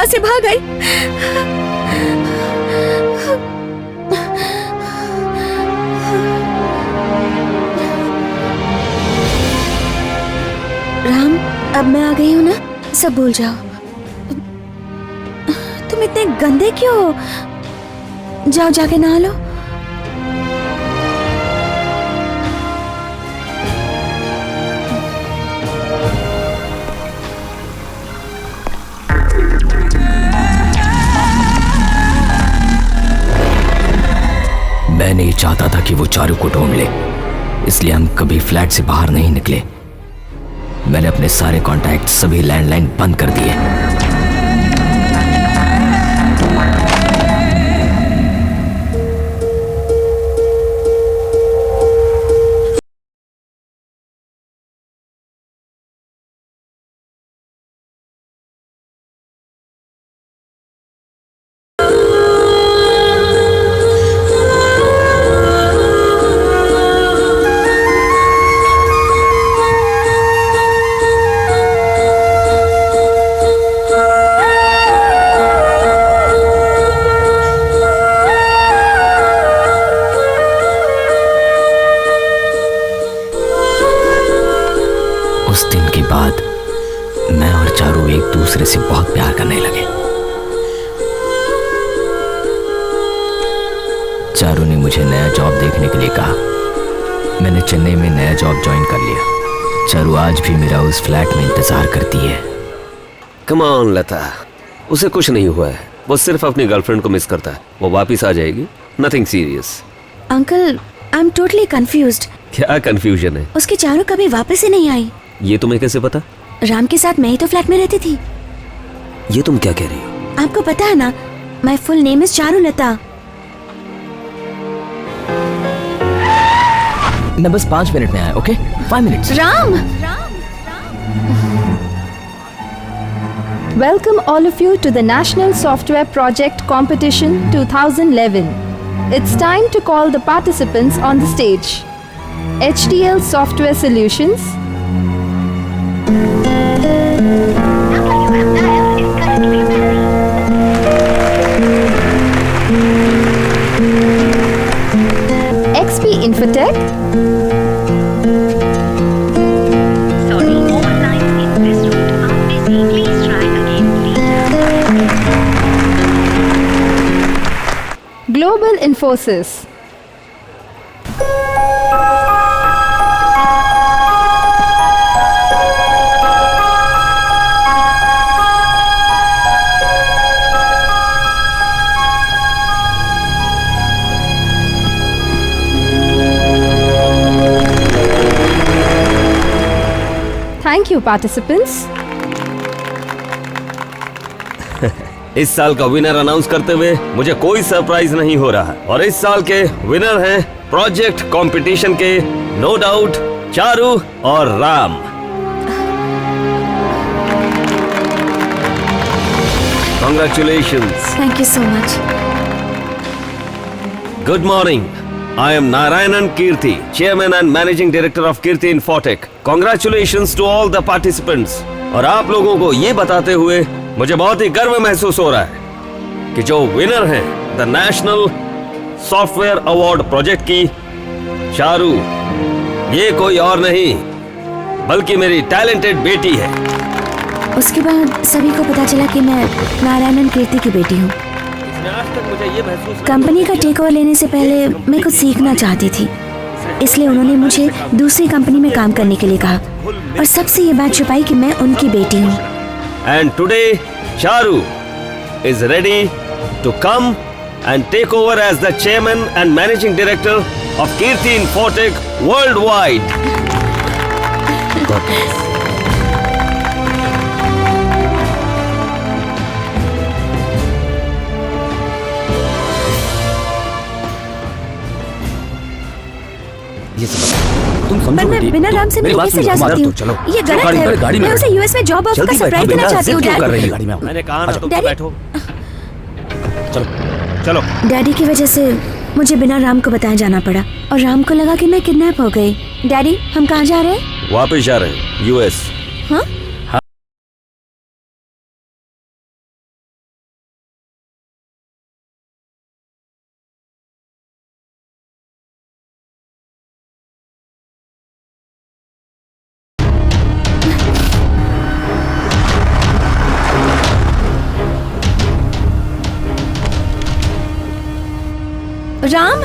वहां से भाग आई। राम, अब मैं आ गई हूँ ना, सब भूल जाओ। तुम इतने गंदे क्यों हो? जाओ जाके नहा लो। मैं नहीं चाहता था कि वो चारू को ढूंढ ले, इसलिए हम कभी फ्लैट से बाहर नहीं निकले। मैंने अपने सारे कॉन्टैक्ट, सभी लैंडलाइन बंद कर दिए। उस दिन के बाद मैं और चारू एक दूसरे से बहुत प्यार करने लगे। चारू ने मुझे नया जॉब देखने के लिए कहा। मैंने चेन्नई में नया जॉब ज्वाइन कर लिया। चारू आज भी मेरा उस फ्लैट में इंतजार करती है। कम ऑन लता, उसे कुछ नहीं हुआ है, वो सिर्फ अपनी गर्लफ्रेंड को मिस करता है। वो वापस आ जाएगी, nothing serious. Uncle, I am totally confused. क्या कंफ्यूजन है? उसकी चारू कभी वापस ही नहीं आई। ये तुम्हें कैसे पता? राम के साथ मैं ही तो फ्लैट में रहती थी। ये तुम क्या कह रही हो? आपको पता है ना, my full name is Charu Lata. मैं बस 5 मिनट में आया, okay? 5 minutes. Ram, Welcome all of you to the National Software Project Competition 2011. It's time to call the participants on the stage. HDL Software Solutions, XP Infotech, Global Infosys, Thank you, participants. इस साल का winner announce करते हुए मुझे कोई surprise नहीं हो रहा, और इस साल के विनर हैं प्रोजेक्ट कंपटीशन के नो डाउट चारू और Ram. Congratulations. Thank you so much. Good morning. I am Narayanan Kirti, Chairman and Managing Director of Kirti Infotech. Congratulations to all the participants. और आप लोगों को ये बताते हुए मुझे बहुत ही गर्व महसूस हो रहा है कि जो विनर है the national software award project की चारू, ये कोई और नहीं बल्कि मेरी टैलेंटेड बेटी है। उसके बाद सभी को पता चला कि मैं नारायणन कीर्ति की बेटी हूँ। आज तक मुझे ये महसूस कंपनी का टेक ओवर लेने से पहले मैं कुछ सीखना चाहती थी, इसलिए उन्होंने मुझे दूसरी कंपनी में काम करने के लिए कहा और सबसे ये बात छुपाई कि मैं उनकी बेटी हूँ। And today, Charu is ready to come and take over as the chairman and managing director of Kirti Infotech worldwide. God bless. ये सब तुम समझो पर मैं बेटी, बिना राम से मेरी मिलने बात कैसे सुनो, जा हमारा सकती हूँ? तो चलो। ये गलत गाड़ी है। में मैं उसे यूएस में जॉब ऑफर का सरप्राइज देना चाहती हूँ। कर रही है गाड़ी में? मैंने कहा ना तुम तो डैडी। बैठो। चलो चलो। डैडी की वजह से मुझे बिना राम को बताया जाना पड़ा और राम को लगा कि मैं किडनैप हो गई। डैडी, हम कहाँ जा रहे हैं? वापस जा रहे हैं यूएस। हाँ? राम,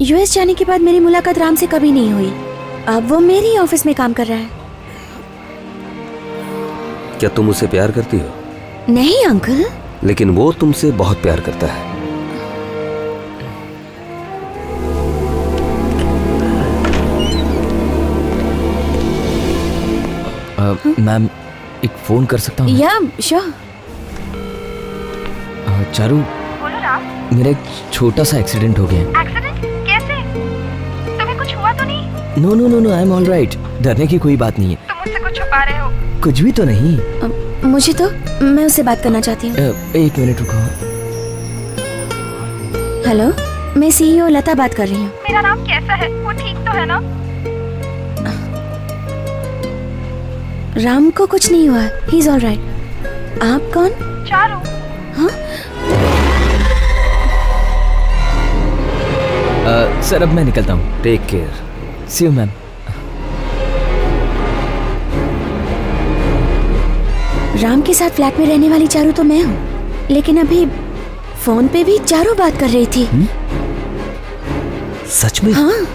यूएस जाने के बाद मेरी मुलाकात राम से कभी नहीं हुई। अब वो मेरी ऑफिस में काम कर रहा है। क्या तुम उसे प्यार करती हो? नहीं अंकल। लेकिन वो तुमसे बहुत प्यार करता है। मैम, एक फोन कर सकता हूँ? या श्योर। चारू, बोलो राम। मेरा एक छोटा सा एक्सीडेंट हो गया। एक्सीडेंट? कैसे? तुम्हें कुछ हुआ तो नहीं? No no no no, I am all right. डरने की कोई बात नहीं है। तुम मुझसे कुछ छुपा रहे हो? कुछ भी तो नहीं। मुझे तो, मैं उससे बात करना चाहती हूँ। एक मिनट रुको। हेलो, मैं CEO लता बात कर रही हूँ। मेरा नाम कैसा है? वो ठीक तो है ना? राम को कुछ नहीं हुआ, ही इज ऑल राइट। आप कौन? चारू। हाँ? सर, अब मैं निकलता हूँ। Take care. See you ma'am. Ram के साथ फ्लैट में रहने वाली चारू तो मैं हूँ, लेकिन अभी फोन पे भी चारू बात कर रही थी। सच में? हाँ।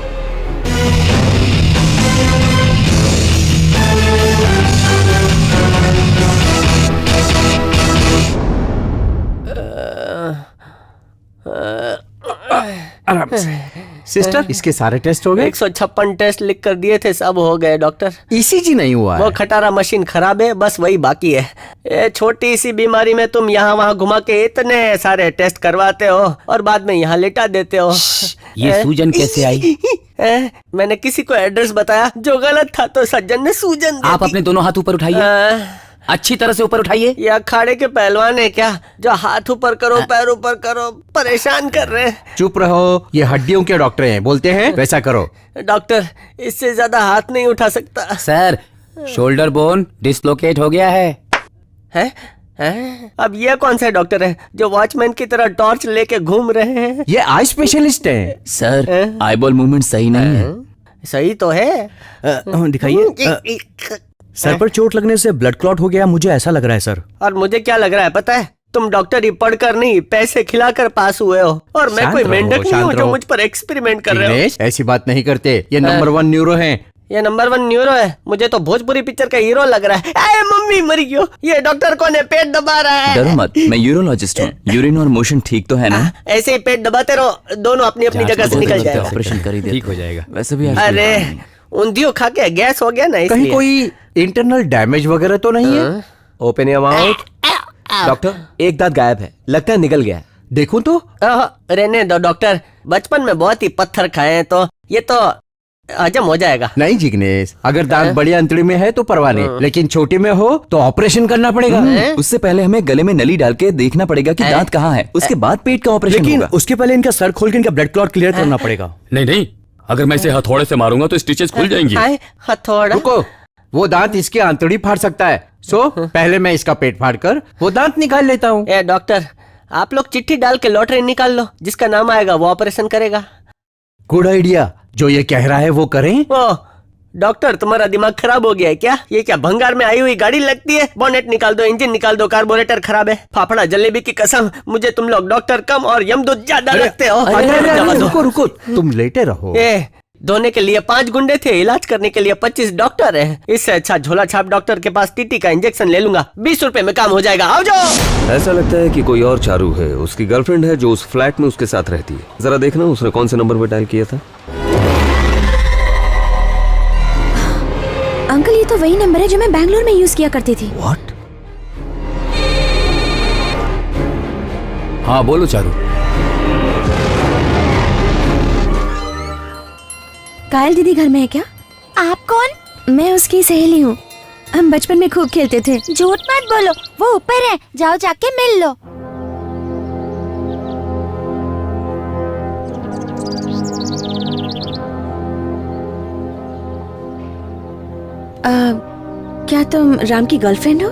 आराम से। सिस्टर, इसके सारे टेस्ट हो गए? 156 टेस्ट लिख कर दिए थे, सब हो गए डॉक्टर। ECG नहीं हुआ वो है। खटारा मशीन खराब है, बस वही बाकी है। ये छोटी सी बीमारी में तुम यहाँ वहाँ घुमा के इतने सारे टेस्ट करवाते हो और बाद में यहाँ लेटा देते हो। ये सूजन कैसे आई? मैंने किसी को एड्रेस बताया जो गलत था तो सज्जन ने सूजन दे आप दी। अपने दोनों हाथ ऊपर उठाइए, अच्छी तरह से ऊपर उठाइए। ये अखाड़े के पहलवान है क्या, जो हाथ ऊपर करो पैर ऊपर करो, परेशान कर रहे हैं। चुप रहो, ये हड्डियों के डॉक्टर हैं, बोलते हैं वैसा करो। डॉक्टर, इससे ज्यादा हाथ नहीं उठा सकता। सर, शोल्डर बोन डिसलोकेट हो गया है। हैं? अब ये कौन सा डॉक्टर है जो वॉचमैन की तरह टॉर्च लेके घूम रहे हैं? ये आई स्पेशलिस्ट है। सर, आईबॉल मूवमेंट सही नहीं है। सही तो है। दिखाइए। सर पर चोट लगने से ब्लड क्लॉट हो गया, मुझे ऐसा लग रहा है सर। और मुझे क्या लग रहा है पता है? तुम डॉक्टरी पढ़कर नहीं, पैसे खिलाकर पास हुए हो, और मैं कोई मेंढक नहीं हूँ जो मुझ पर एक्सपेरिमेंट कर रहे हो। ऐसी बात नहीं करते, ये नंबर 1 न्यूरो हैं। ये नंबर 1 न्यूरो है? मुझे तो भोजपुरी पिक्चर का हीरो लग रहा है। आए मम्मी मरी क्यों? ये डॉक्टर कौन है? पेट दबा रहा है। डरो मत, मैं यूरोलॉजिस्ट हूँ। यूरिन और मोशन ठीक तो है ना? ऐसे ही पेट दबाते रहो, दोनों अपनी अपनी जगह से निकल जाए। ऑपरेशन कर ही देते, ठीक हो जाएगा। वैसे भी अरे ऊंधियो खा के गैस हो गया ना, कहीं इसलिए। कोई इंटरनल डैमेज वगैरह तो नहीं है? Open your mouth. डॉक्टर, एक दांत गायब है, लगता है निकल गया है। देखूं तो? रहने दो डॉक्टर, बचपन में बहुत ही पत्थर खाए हैं तो ये तो हजम हो जाएगा। नहीं जिग्नेश, अगर दांत बड़ी अंतड़ी में है तो परवाह नहीं, लेकिन छोटी में हो तो ऑपरेशन करना पड़ेगा। उससे पहले हमें गले में नली डाल के देखना पड़ेगा कि दांत कहाँ है, उसके बाद पेट का ऑपरेशन लेकिन होगा। उसके पहले इनका सर खोल के इनका ब्लड क्लॉट क्लियर करना पड़ेगा। नहीं नहीं, अगर मैं इसे हथौड़े से मारूंगा तो स्टिचेस खुल जाएंगी। हथौड़ा? रुको, वो दांत इसकी आंतड़ी फाड़ सकता है। पहले मैं इसका पेट फाड़ कर वो दांत निकाल लेता हूँ। डॉक्टर, आप लोग चिट्ठी डाल के लॉटरी निकाल लो, जिसका नाम आएगा वो ऑपरेशन करेगा। गुड आइडिया, जो ये कह रहा है वो करें। ओ डॉक्टर, तुम्हारा दिमाग खराब हो गया है क्या? ये क्या भंगार में आई हुई गाड़ी लगती है? बोनेट निकाल दो, इंजन निकाल दो, कार्बोरेटर खराब है। फाफड़ा जलेबी की कसम, मुझे तुम लोग डॉक्टर कम और यमदूत ज्यादा लगते हो। रुको रुको, तुम लेटे रहो। धोने के लिए 5 गुंडे थे, इलाज करने के लिए 25 डॉक्टर हैं। इससे अच्छा झोला छाप डॉक्टर के पास टीटी का इंजेक्शन ले लूंगा, 20 रुपए में काम हो जाएगा। आओ जाओ। ऐसा लगता है कि कोई और चारू है, उसकी गर्लफ्रेंड है जो उस फ्लैट में उसके साथ रहती है। जरा देखना उसने कौन से नंबर पर डायल किया था। अंकल, ये तो वही नंबर है जो मैं बैंगलोर में यूज किया करती थी। What? हाँ बोलो चारू। कायल दीदी घर में है क्या? आप कौन? मैं उसकी सहेली हूँ, हम बचपन में खूब खेलते थे। झूठ मत बोलो, वो ऊपर है, जाओ जाके मिल लो। क्या तुम राम की गर्लफ्रेंड हो?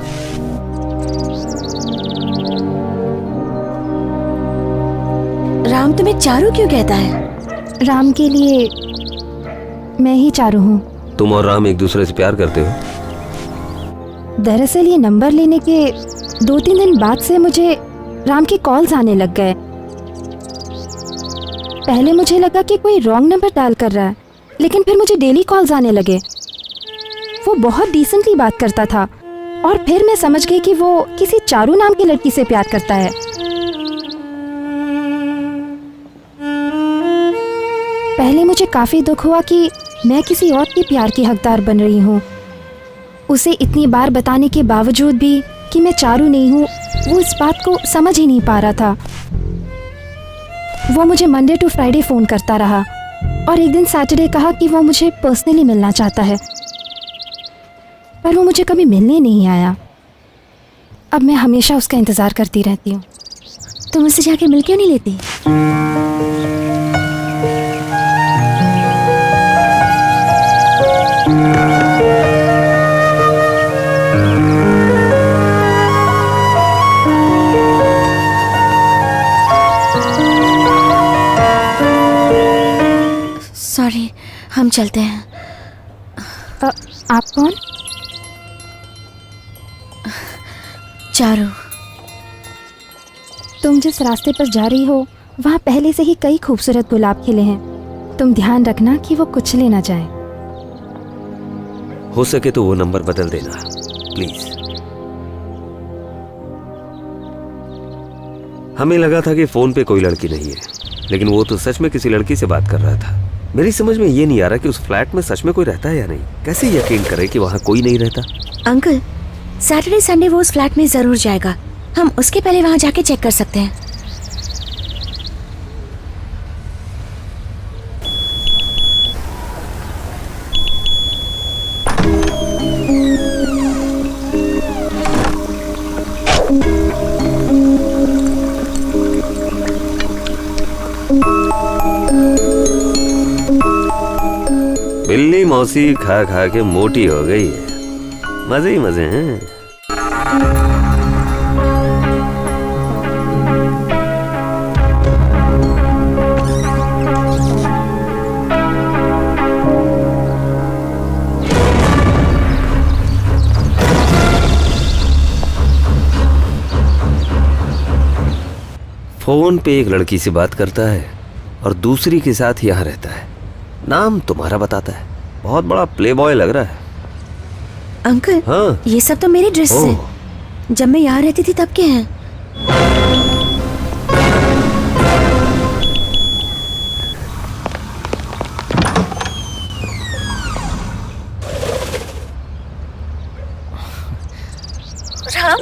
राम तुम्हें चारू क्यों कहता है? राम के लिए मैं ही चारू हूँ। तुम और राम एक दूसरे से प्यार करते हो? दरअसल ये नंबर लेने के 2-3 दिन बाद से मुझे राम के कॉल्स आने लग गए। पहले मुझे लगा कि कोई रॉन्ग नंबर डायल कर रहा है, लेकिन फिर मुझे डेली कॉल्स आने लगे। वो बहुत डिसेंटली बात करता था और फिर मैं समझ गई कि वो किसी चारू नाम की लड़की से प्यार करता है। पहले मुझे काफी दुख हुआ कि मैं किसी और के प्यार की हकदार बन रही हूँ। उसे इतनी बार बताने के बावजूद भी कि मैं चारू नहीं हूँ, वो इस बात को समझ ही नहीं पा रहा था। वो मुझे मंडे टू फ्राइडे फोन करता रहा और एक दिन सैटरडे कहा कि वो मुझे पर्सनली मिलना चाहता है, पर वो मुझे कभी मिलने नहीं आया। अब मैं हमेशा उसका इंतजार करती रहती हूँ। तुम उससे जाके मिल क्यों नहीं लेती? सॉरी, हम चलते हैं। आप कौन? चारू। तुम जिस रास्ते पर जा रही हो वहाँ पहले से ही कई खूबसूरत गुलाब खिले हैं। तुम ध्यान रखना कि वो कुचले ना जाए। हो सके तो वो नंबर बदल देना प्लीज। हमें लगा था कि फोन पे कोई लड़की नहीं है, लेकिन वो तो सच में किसी लड़की से बात कर रहा था। मेरी समझ में ये नहीं आ रहा कि उस फ्लैट में सच में कोई रहता है या नहीं। कैसे यकीन करें कि वहाँ कोई नहीं रहता? अंकल, सैटरडे संडे वो उस फ्लैट में जरूर जाएगा। हम उसके पहले वहाँ जाके चेक कर सकते हैं। बिल्ली मौसी खा खा के मोटी हो गई है। मजे ही मजे हैं। फोन पे एक लड़की से बात करता है और दूसरी के साथ यहाँ रहता है। नाम तुम्हारा बताता है। बहुत बड़ा प्लेबॉय लग रहा है। अंकल, हाँ? ये सब तो मेरे ड्रेस है। जब मैं यहाँ रहती थी तब के हैं। राम,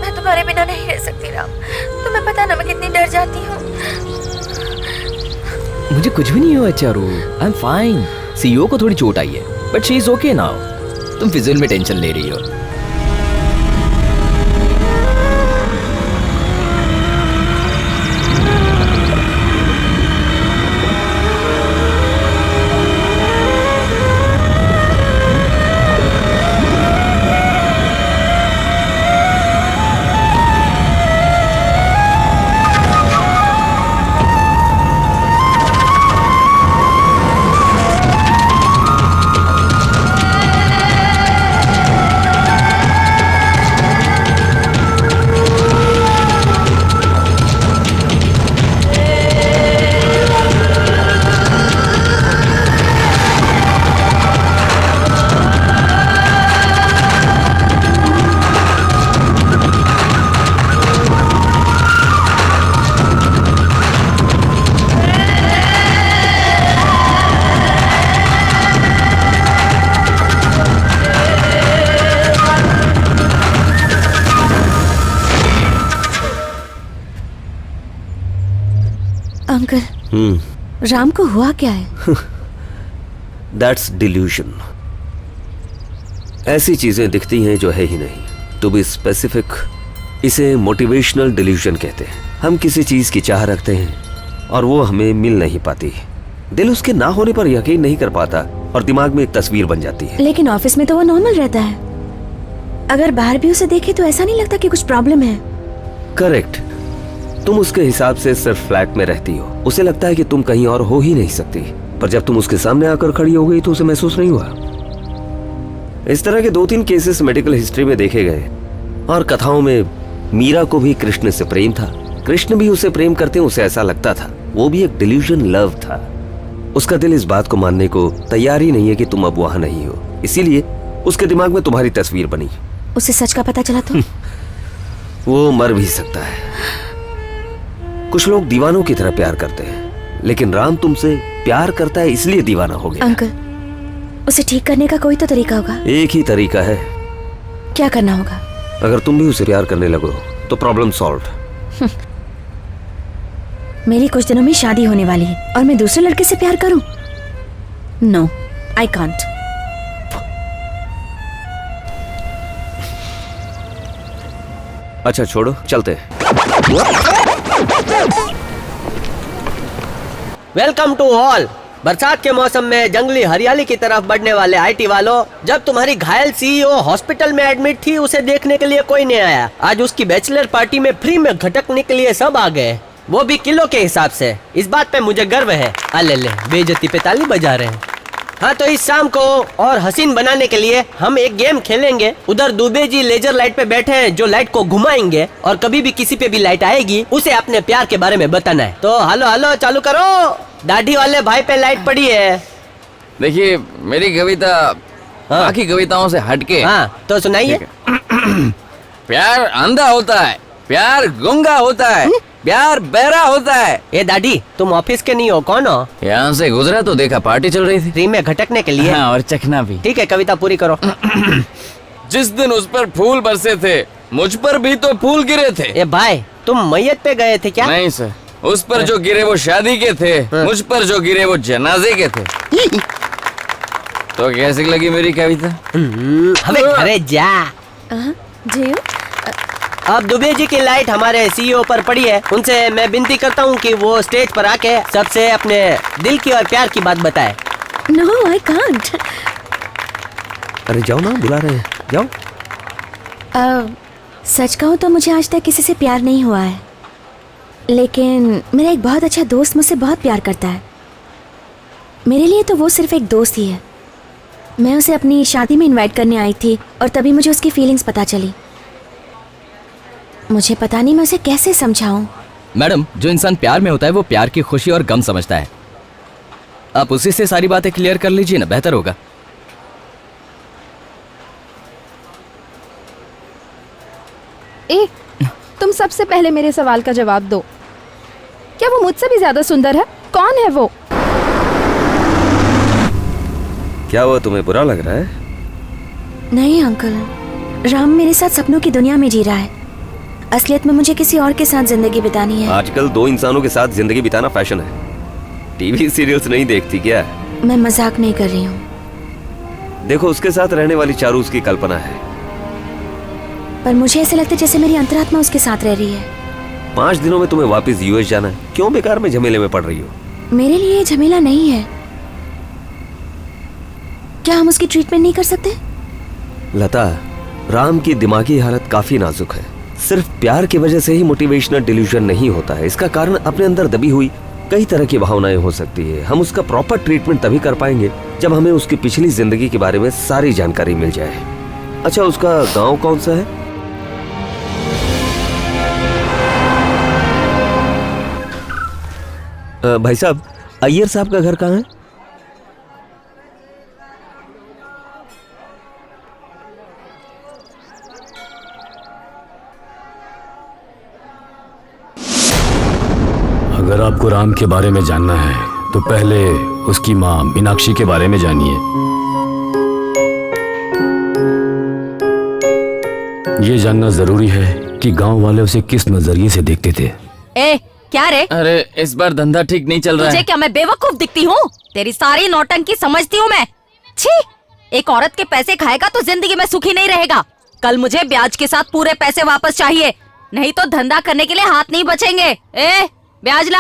मैं तुम्हारे बिना नहीं रह सकती राम। तुम्हें पता ना मैं कितनी डर जाती हूँ। मुझे कुछ भी नहीं हुआ Charu, I am fine. CEO को थोड़ी चोट आई है, but she is okay now. तुम फिजिकल में टेंशन ले रही हो। अंकल, राम को हुआ क्या है? That's delusion. ऐसी चीजें दिखती हैं जो है ही नहीं। टू बी स्पेसिफिक, इसे मोटिवेशनल डिल्यूशन कहते हैं। हम किसी चीज की चाह रखते हैं और वो हमें मिल नहीं पाती। दिल उसके ना होने पर यकीन नहीं कर पाता और दिमाग में एक तस्वीर बन जाती है। लेकिन ऑफिस में तो वो नॉर्मल रहता है। अगर बाहर भी उसे देखे तो ऐसा नहीं लगता कि कुछ प्रॉब्लम है। करेक्ट। तुम उसके हिसाब से सिर्फ फ्लैट में रहती हो, उसे लगता है कि तुम कहीं और हो ही नहीं सकती, पर जब तुम उसके सामने आकर खड़ी हो गई तो उसे महसूस नहीं हुआ। इस तरह के 2-3 केसेस मेडिकल हिस्ट्री में देखे गए और कथाओं में मीरा को भी कृष्ण से प्रेम था, कृष्ण भी उसे प्रेम करते उसे ऐसा लगता था। वो भी एक डिल्यूजन लव था। उसका दिल इस बात को मानने को तैयार ही नहीं है कि तुम अब वहां नहीं हो, इसीलिए उसके दिमाग में तुम्हारी तस्वीर बनी। उसे सच का पता चला तो वो मर भी सकता है। कुछ लोग दीवानों की तरह प्यार करते हैं, लेकिन राम तुमसे प्यार करता है इसलिए दीवाना हो गया। अंकल, उसे ठीक करने का कोई तो तरीका होगा। एक ही तरीका है। क्या करना होगा? अगर तुम भी उसे प्यार करने लगो तो प्रॉब्लम सॉल्व। मेरी कुछ दिनों में शादी होने वाली है और मैं दूसरे लड़के से प्यार करूं? No, I can't. अच्छा छोड़ो, चलते हैं। Welcome to all. बरसात के मौसम में जंगली हरियाली की तरफ बढ़ने वाले आईटी वालों, जब तुम्हारी घायल सीईओ हॉस्पिटल में एडमिट थी उसे देखने के लिए कोई नहीं आया। आज उसकी बैचलर पार्टी में फ्री में घटकने के लिए सब आ गए, वो भी किलो के हिसाब से। इस बात पे मुझे गर्व है। अले ले, बेइज्जती पे ताली बजा रहे हैं। हाँ तो इस शाम को और हसीन बनाने के लिए हम एक गेम खेलेंगे। उधर दुबे जी लेजर लाइट पे बैठे हैं जो लाइट को घुमाएंगे और कभी भी किसी पे भी लाइट आएगी उसे अपने प्यार के बारे में बताना है। तो हेलो हेलो चालू करो। दाढ़ी वाले भाई पे लाइट पड़ी है। देखिए मेरी कविता बाकी कविताओं से हटके। हाँ तो सुनाइए। प्यार अंधा होता है, प्यार गूंगा होता है, प्यार बहरा होता है। ये दादी तुम ऑफिस के नहीं हो, कौन हो? यहाँ से गुजरा तो देखा पार्टी चल रही थी, फ्री में घटकने के लिए। हाँ, और चखना भी। ठीक है, कविता पूरी करो। जिस दिन उस पर फूल बरसे थे मुझ पर भी तो फूल गिरे थे। ए भाई तुम मैयत पे गए थे क्या? नहीं सर, उस पर जो गिरे वो शादी के थे, मुझ पर जो गिरे वो जनाजे के थे। तो कैसी लगी मेरी कविता? हमें घरे जा। जी अब दुबे जी की लाइट हमारे सीईओ पर पड़ी है। उनसे मैं विनती करता हूँ कि वो स्टेज पर आके सबसे अपने दिल की और प्यार की बात बताए। No I can't. अरे जाओ ना, बुला रहे हैं, जाओ। सच कहूँ तो मुझे आज तक किसी से प्यार नहीं हुआ है, लेकिन मेरा एक बहुत अच्छा दोस्त मुझसे बहुत प्यार करता है। मेरे लिए तो वो सिर्फ एक दोस्त ही है। मैं उसे अपनी शादी में इनवाइट करने आई थी और तभी मुझे उसकी फीलिंग्स पता चली। मुझे पता नहीं मैं उसे कैसे समझाऊं। मैडम, जो इंसान प्यार में होता है वो प्यार की खुशी और गम समझता है। आप उसी से सारी बातें क्लियर कर लीजिए ना, बेहतर होगा। ए, तुम सबसे पहले मेरे सवाल का जवाब दो। क्या वो मुझसे भी ज्यादा सुंदर है? कौन है वो? क्या वो तुम्हें बुरा लग रहा है? नहीं अंकल, राम मेरे साथ सपनों की दुनिया में जी रहा है। असलियत में मुझे किसी और के साथ जिंदगी बितानी है। आजकल 2 इंसानों के साथ जिंदगी बिताना फैशन है। टीवी सीरियल्स नहीं देखती क्या? मैं मजाक नहीं कर रही हूँ। देखो, उसके साथ रहने वाली चारू उसकी कल्पना है, पर मुझे ऐसे लगता है जैसे मेरी अंतरात्मा उसके साथ रह रही है। 5 दिनों में तुम्हें वापस यूएस जाना है, क्यों बेकार में झमेले में पड़ रही हो? मेरे लिए ये झमेला नहीं है। क्या हम उसकी ट्रीटमेंट नहीं कर सकते? लता, राम की दिमागी हालत काफी नाजुक है। सिर्फ प्यार की वजह से ही मोटिवेशनल डिल्यूजन नहीं होता है। इसका कारण अपने अंदर दबी हुई कई तरह की भावनाएं हो सकती है। हम उसका प्रॉपर ट्रीटमेंट तभी कर पाएंगे जब हमें उसकी पिछली जिंदगी के बारे में सारी जानकारी मिल जाए। अच्छा, उसका गांव कौन सा है? भाई साहब, अय्यर साहब का घर कहाँ है? अगर आपको राम के बारे में जानना है तो पहले उसकी माँ मीनाक्षी के बारे में जानिए। ये जानना जरूरी है कि गांव वाले उसे किस नजरिए से देखते थे। ए, क्या रे? अरे इस बार धंधा ठीक नहीं चल रहा तुझे है। क्या मैं बेवकूफ दिखती हूँ? तेरी सारी नौटंकी समझती हूँ मैं। छी, एक औरत के पैसे खाएगा तो जिंदगी में सुखी नहीं रहेगा। कल मुझे ब्याज के साथ पूरे पैसे वापस चाहिए, नहीं तो धंधा करने के लिए हाथ नहीं बचेंगे। ए, ब्याज ला।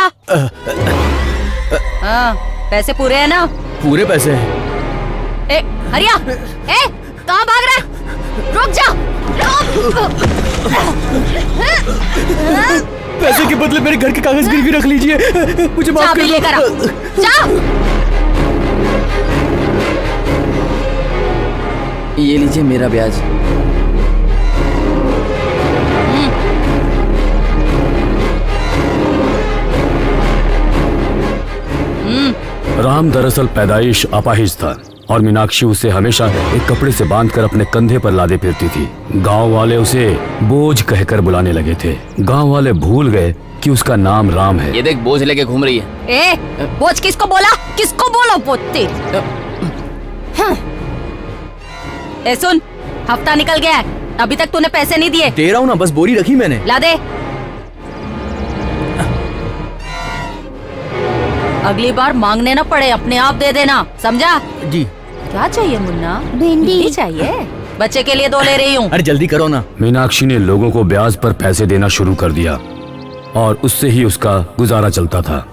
हाँ, पैसे पूरे है ना? पूरे पैसे? ए, हरिया, ए, कहाँ भाग रहा है? रुक जा, रुक। पैसे के बदले मेरे घर के कागज गिरवी रख लीजिए, मुझे माफ कर चाबी लेकर आओ। दो। जा। ये लीजिए मेरा ब्याज। राम दरअसल पैदाइश अपाहिज था और मीनाक्षी उसे हमेशा एक कपड़े से बांधकर अपने कंधे पर लादे फिरती थी। गांव वाले उसे बोझ कहकर बुलाने लगे थे। गांव वाले भूल गए कि उसका नाम राम है। ये देख बोझ लेके घूम रही है। ए, बोझ किसको बोला? किसको बोला पोते? ए सुन, हफ्ता निकल गया है, अभी तक तूने पैसे नहीं दिए। दे रहा हूँ ना, बस बोरी रखी मैंने। ला दे। अगली बार मांगने ना पड़े, अपने आप दे देना, समझा? जी। क्या चाहिए मुन्ना? भिंडी चाहिए? बच्चे के लिए 2 ले रही हूँ। अरे जल्दी करो ना। मीनाक्षी ने लोगों को ब्याज पर पैसे देना शुरू कर दिया और उससे ही उसका गुजारा चलता था।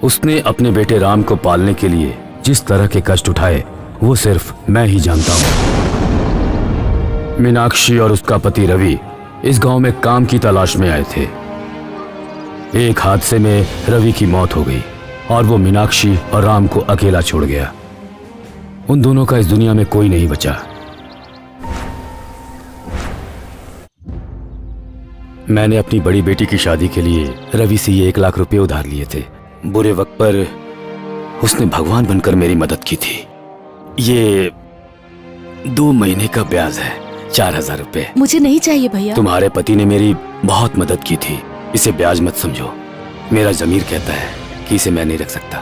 उसने अपने बेटे राम को पालने के लिए जिस तरह के कष्ट उठाए वो सिर्फ मैं ही जानता हूँ। मीनाक्षी और उसका पति रवि इस गांव में काम की तलाश में आए थे। एक हादसे में रवि की मौत हो गई और वो मीनाक्षी और राम को अकेला छोड़ गया। उन दोनों का इस दुनिया में कोई नहीं बचा। मैंने अपनी बड़ी बेटी की शादी के लिए रवि से ये 1 लाख रुपए उधार लिए थे। बुरे वक्त पर उसने भगवान बनकर मेरी मदद की थी। ये 2 महीने का ब्याज है, 4000 रुपए। मुझे नहीं चाहिए भैया। तुम्हारे पति ने मेरी बहुत मदद की थी, इसे ब्याज मत समझो। मेरा जमीर कहता है कि इसे मैं नहीं रख सकता।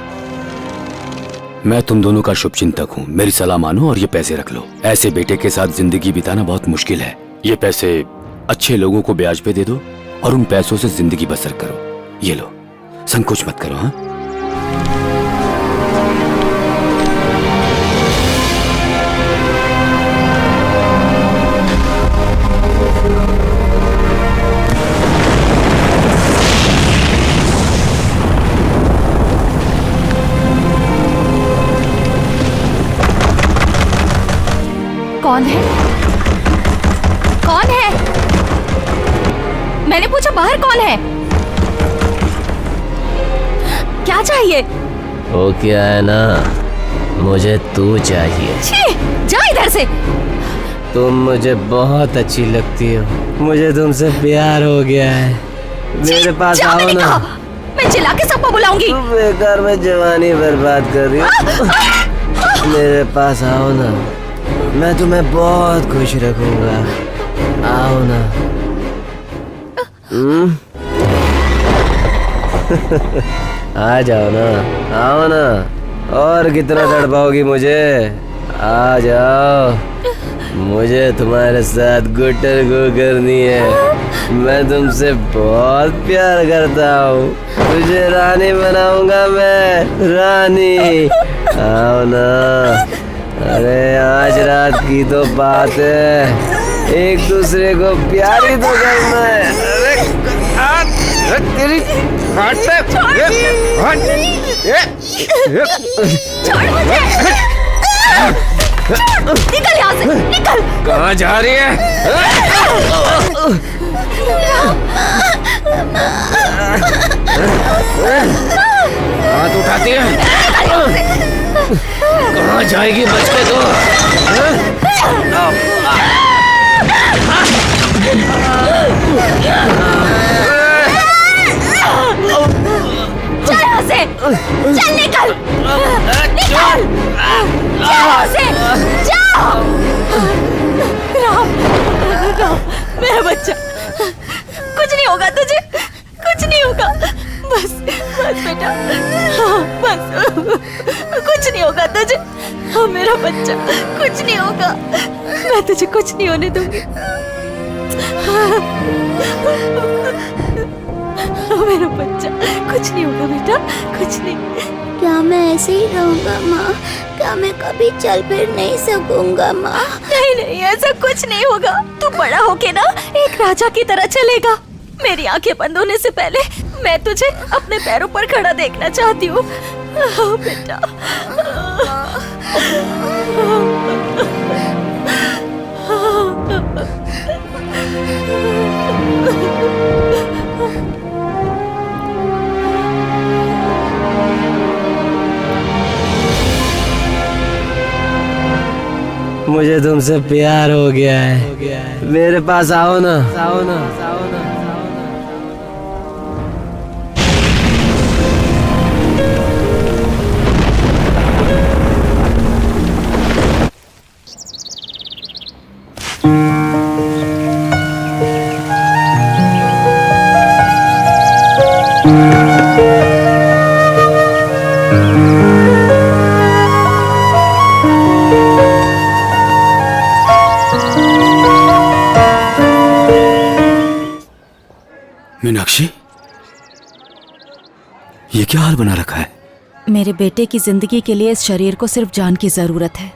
मैं तुम दोनों का शुभचिंतक हूँ, मेरी सलाह मानो और ये पैसे रख लो। ऐसे बेटे के साथ जिंदगी बिताना बहुत मुश्किल है। ये पैसे अच्छे लोगों को ब्याज पे दे दो और उन पैसों से जिंदगी बसर करो। ये लो, संकोच मत करो। हाँ, कौन है? कौन है? मैंने पूछा बाहर कौन है? क्या चाहिए? वो क्या है ना, मुझे तू चाहिए। छी, जा इधर से। तुम मुझे बहुत अच्छी लगती हो, मुझे तुमसे प्यार हो गया है। मेरे पास जा, आओ मैंने ना। कहा। मैं चिल्ला के सबको बुलाऊंगी। तुम बेकार में जवानी बर्बाद कर रही हो। मेरे पास आओ ना, मैं तुम्हें बहुत खुश रखूंगा। आओ ना। आ जाओ ना, आओ ना। और कितना तड़पाओगी मुझे? आ जाओ। मुझे तुम्हारे साथ गुटर गो करनी है। मैं तुमसे बहुत प्यार करता हूँ। तुझे रानी बनाऊंगा मैं, रानी। आओ ना। अरे आज रात की तो बात है, एक दूसरे को प्यार ही तो करना है। अरे तेरी निकल यहाँ से, निकल। कहाँ जा रही है? हाथ उठाती है? कहाँ जाएगी बच के तो? चल यहाँ से, चल निकल, निकल, चल यहाँ से, जाओ। राम, राम, मेरा बच्चा, कुछ नहीं होगा तुझे, कुछ नहीं होगा। बस बस बेटा, हाँ, बस कुछ नहीं होगा तुझे। हाँ मेरा बच्चा, कुछ नहीं होगा। मैं तुझे कुछ नहीं होने दूंगी। मेरा बच्चा, कुछ नहीं होगा बेटा, कुछ नहीं। क्या मैं ऐसे ही रहूंगा माँ? क्या मैं कभी चल फिर नहीं सकूंगा माँ? नहीं नहीं, ऐसा कुछ नहीं होगा। तू बड़ा होके ना एक राजा की तरह चलेगा। मेरी आंखें बंद होने से पहले मैं तुझे अपने पैरों पर खड़ा देखना चाहती हूँ बेटा। मुझे तुमसे प्यार हो गया है, मेरे पास आओ ना, आओ ना, आओ ना। मीनाक्षी, ये क्या हाल बना रखा है? मेरे बेटे की जिंदगी के लिए इस शरीर को सिर्फ जान की जरूरत है,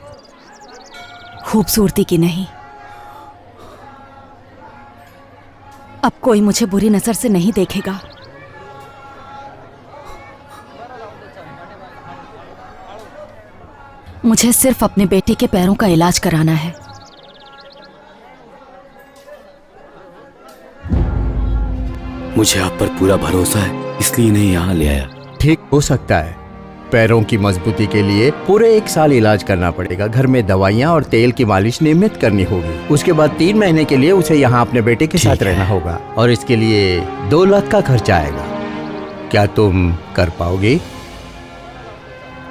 खूबसूरती की नहीं। अब कोई मुझे बुरी नजर से नहीं देखेगा। मुझे सिर्फ अपने बेटे के पैरों का इलाज कराना है। मुझे आप पर पूरा भरोसा है, इसलिए इन्हें यहाँ ले आया। ठीक हो सकता है। पैरों की मजबूती के लिए पूरे 1 साल इलाज करना पड़ेगा। घर में दवाइयाँ और तेल की मालिश नियमित करनी होगी। उसके बाद 3 महीने के लिए उसे यहाँ अपने बेटे के साथ रहना होगा और इसके लिए 2 लाख का खर्चा आएगा। क्या तुम कर पाओगे?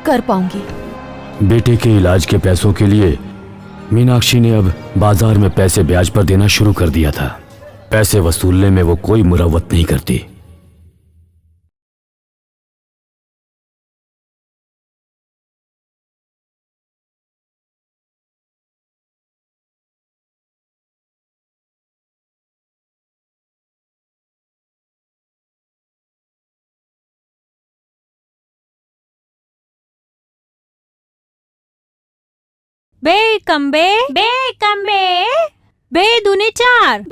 कर पाऊंगी। बेटे के इलाज के पैसों के लिए मीनाक्षी ने अब बाजार में पैसे ब्याज पर देना शुरू कर दिया था। पैसे वसूलने में वो कोई मुरव्वत नहीं करती। बे दूनी 4।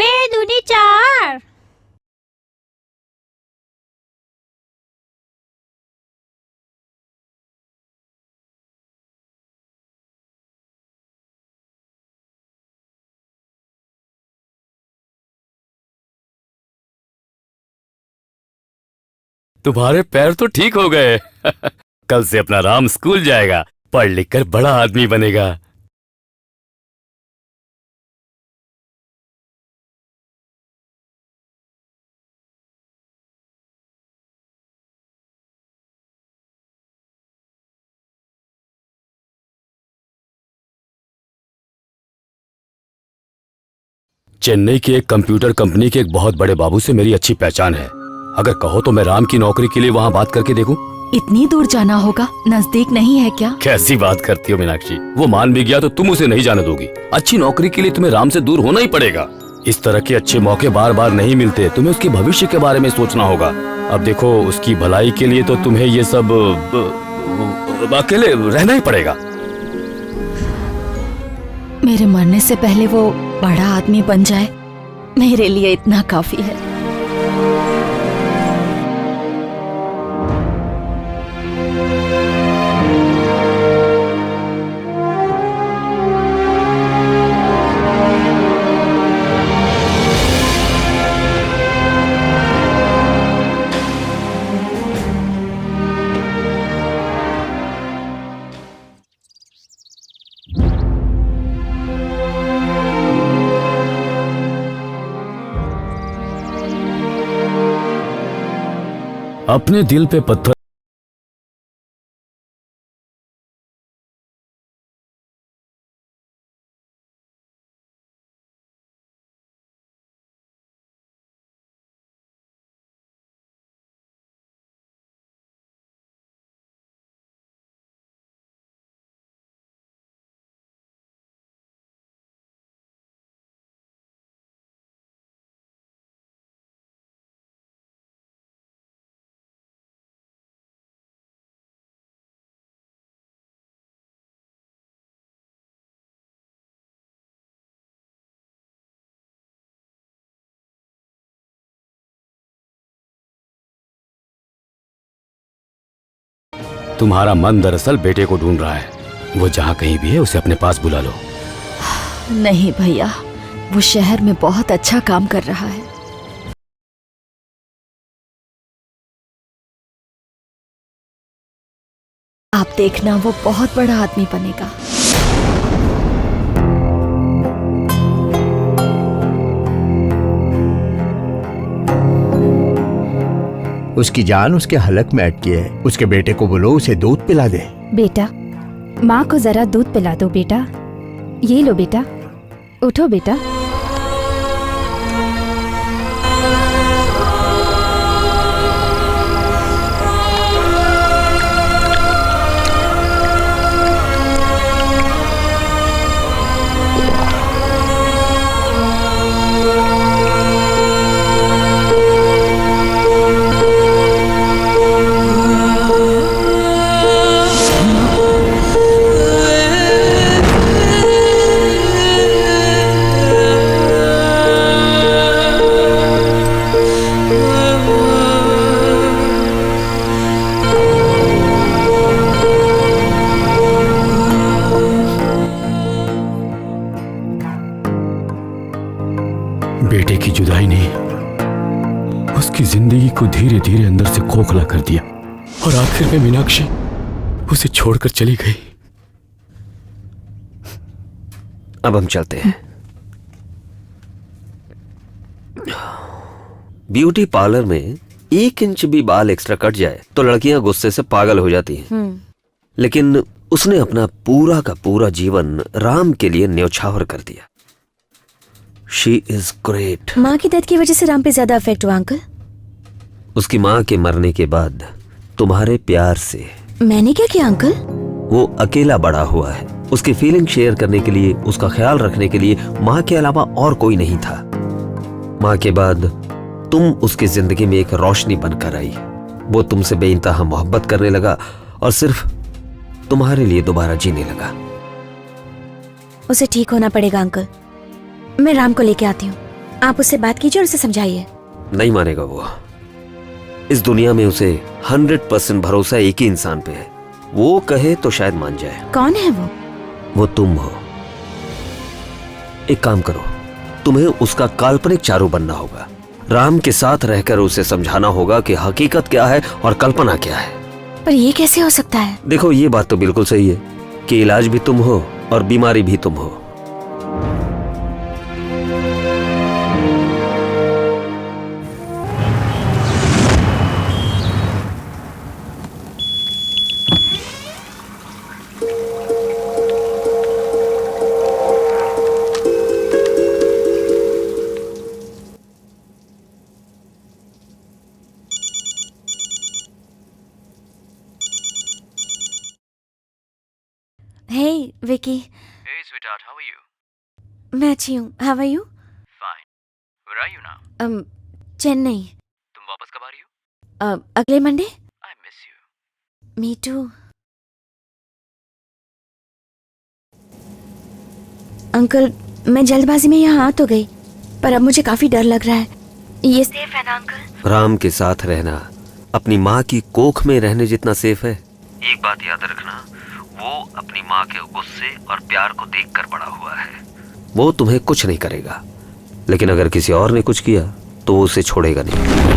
तुम्हारे पैर तो ठीक हो गए। कल से अपना राम स्कूल जाएगा, पढ़ लिख कर बड़ा आदमी बनेगा। चेन्नई की एक कंप्यूटर कंपनी के एक बहुत बड़े बाबू से मेरी अच्छी पहचान है। अगर कहो तो मैं राम की नौकरी के लिए वहाँ बात करके देखूं। इतनी दूर जाना होगा, नजदीक नहीं है क्या? कैसी बात करती हो मीनाक्षी, वो मान भी गया तो तुम उसे नहीं जाने दोगी। अच्छी नौकरी के लिए तुम्हें राम से दूर होना ही पड़ेगा। इस तरह के अच्छे मौके बार बार नहीं मिलते। तुम्हें उसके भविष्य के बारे में सोचना होगा। अब देखो, उसकी भलाई के लिए तो तुम्हें ये सब अकेले रहना ही पड़ेगा। मेरे मरने से पहले वो बड़ा आदमी बन जाए, मेरे लिए इतना काफी है। अपने दिल पे पत्थर तुम्हारा मन दरअसल बेटे को ढूंढ रहा है। वो जहाँ कहीं भी है उसे अपने पास बुला लो। नहीं भैया, वो शहर में बहुत अच्छा काम कर रहा है। आप देखना, वो बहुत बड़ा आदमी बनेगा। उसकी जान उसके हलक में अटकी है। उसके बेटे को बोलो उसे दूध पिला दे। बेटा, माँ को जरा दूध पिला दो बेटा। ये लो बेटा, उठो बेटा। बेटे की जुदाई ने उसकी जिंदगी को धीरे धीरे अंदर से खोखला कर दिया और आखिर में मीनाक्षी उसे छोड़कर चली गई। अब हम चलते हैं। ब्यूटी पार्लर में 1 इंच भी बाल एक्स्ट्रा कट जाए तो लड़कियां गुस्से से पागल हो जाती हैं। लेकिन उसने अपना पूरा का पूरा जीवन राम के लिए न्यौछावर कर दिया। She is great. माँ की डेथ की वजह से राम पे ज्यादा अफेक्ट हुआ अंकल? उसकी माँ के मरने के बाद तुम्हारे प्यार से। मैंने क्या किया अंकल? वो अकेला बड़ा हुआ है। उसकी फीलिंग शेयर करने के लिए, उसका ख्याल रखने के लिए माँ के अलावा और कोई नहीं था। माँ के बाद तुम उसकी जिंदगी में एक रोशनी बनकर आई। वो तुमसे बेइंतहा मोहब्बत करने लगा और सिर्फ तुम्हारे लिए दोबारा जीने लगा। उसे ठीक होना पड़ेगा अंकल। मैं राम को लेके आती हूँ। आप उससे बात कीजिए और उसे समझाइए। नहीं मानेगा वो। इस दुनिया में उसे 100% भरोसा एक ही इंसान पे है। वो कहे तो शायद मान जाए। कौन है वो? वो तुम हो। एक काम करो, तुम्हें उसका काल्पनिक चारू बनना होगा। राम के साथ रहकर उसे समझाना होगा कि हकीकत क्या है और कल्पना क्या है। पर ये कैसे हो सकता है? देखो, ये बात तो बिल्कुल सही है कि इलाज भी तुम हो और बीमारी भी तुम हो। Hey, Vicky. Hey, sweetheart, how are you? मैं अच्छी हूँ। How are you? Fine. Where are you now? Chennai. तुम वापस कब आ रही हो? अगले Monday. I miss you. Me too. Uncle, मैं जल्दबाजी में यहाँ आ तो गई, पर अब मुझे काफी डर लग रहा है। ये सेफ है ना अंकल? राम के साथ रहना अपनी माँ की कोख में रहने जितना सेफ है। एक बात याद रखना, वो अपनी माँ के गुस्से और प्यार को देखकर बड़ा हुआ है। वो तुम्हें कुछ नहीं करेगा, लेकिन अगर किसी और ने कुछ किया तो वो उसे छोड़ेगा नहीं।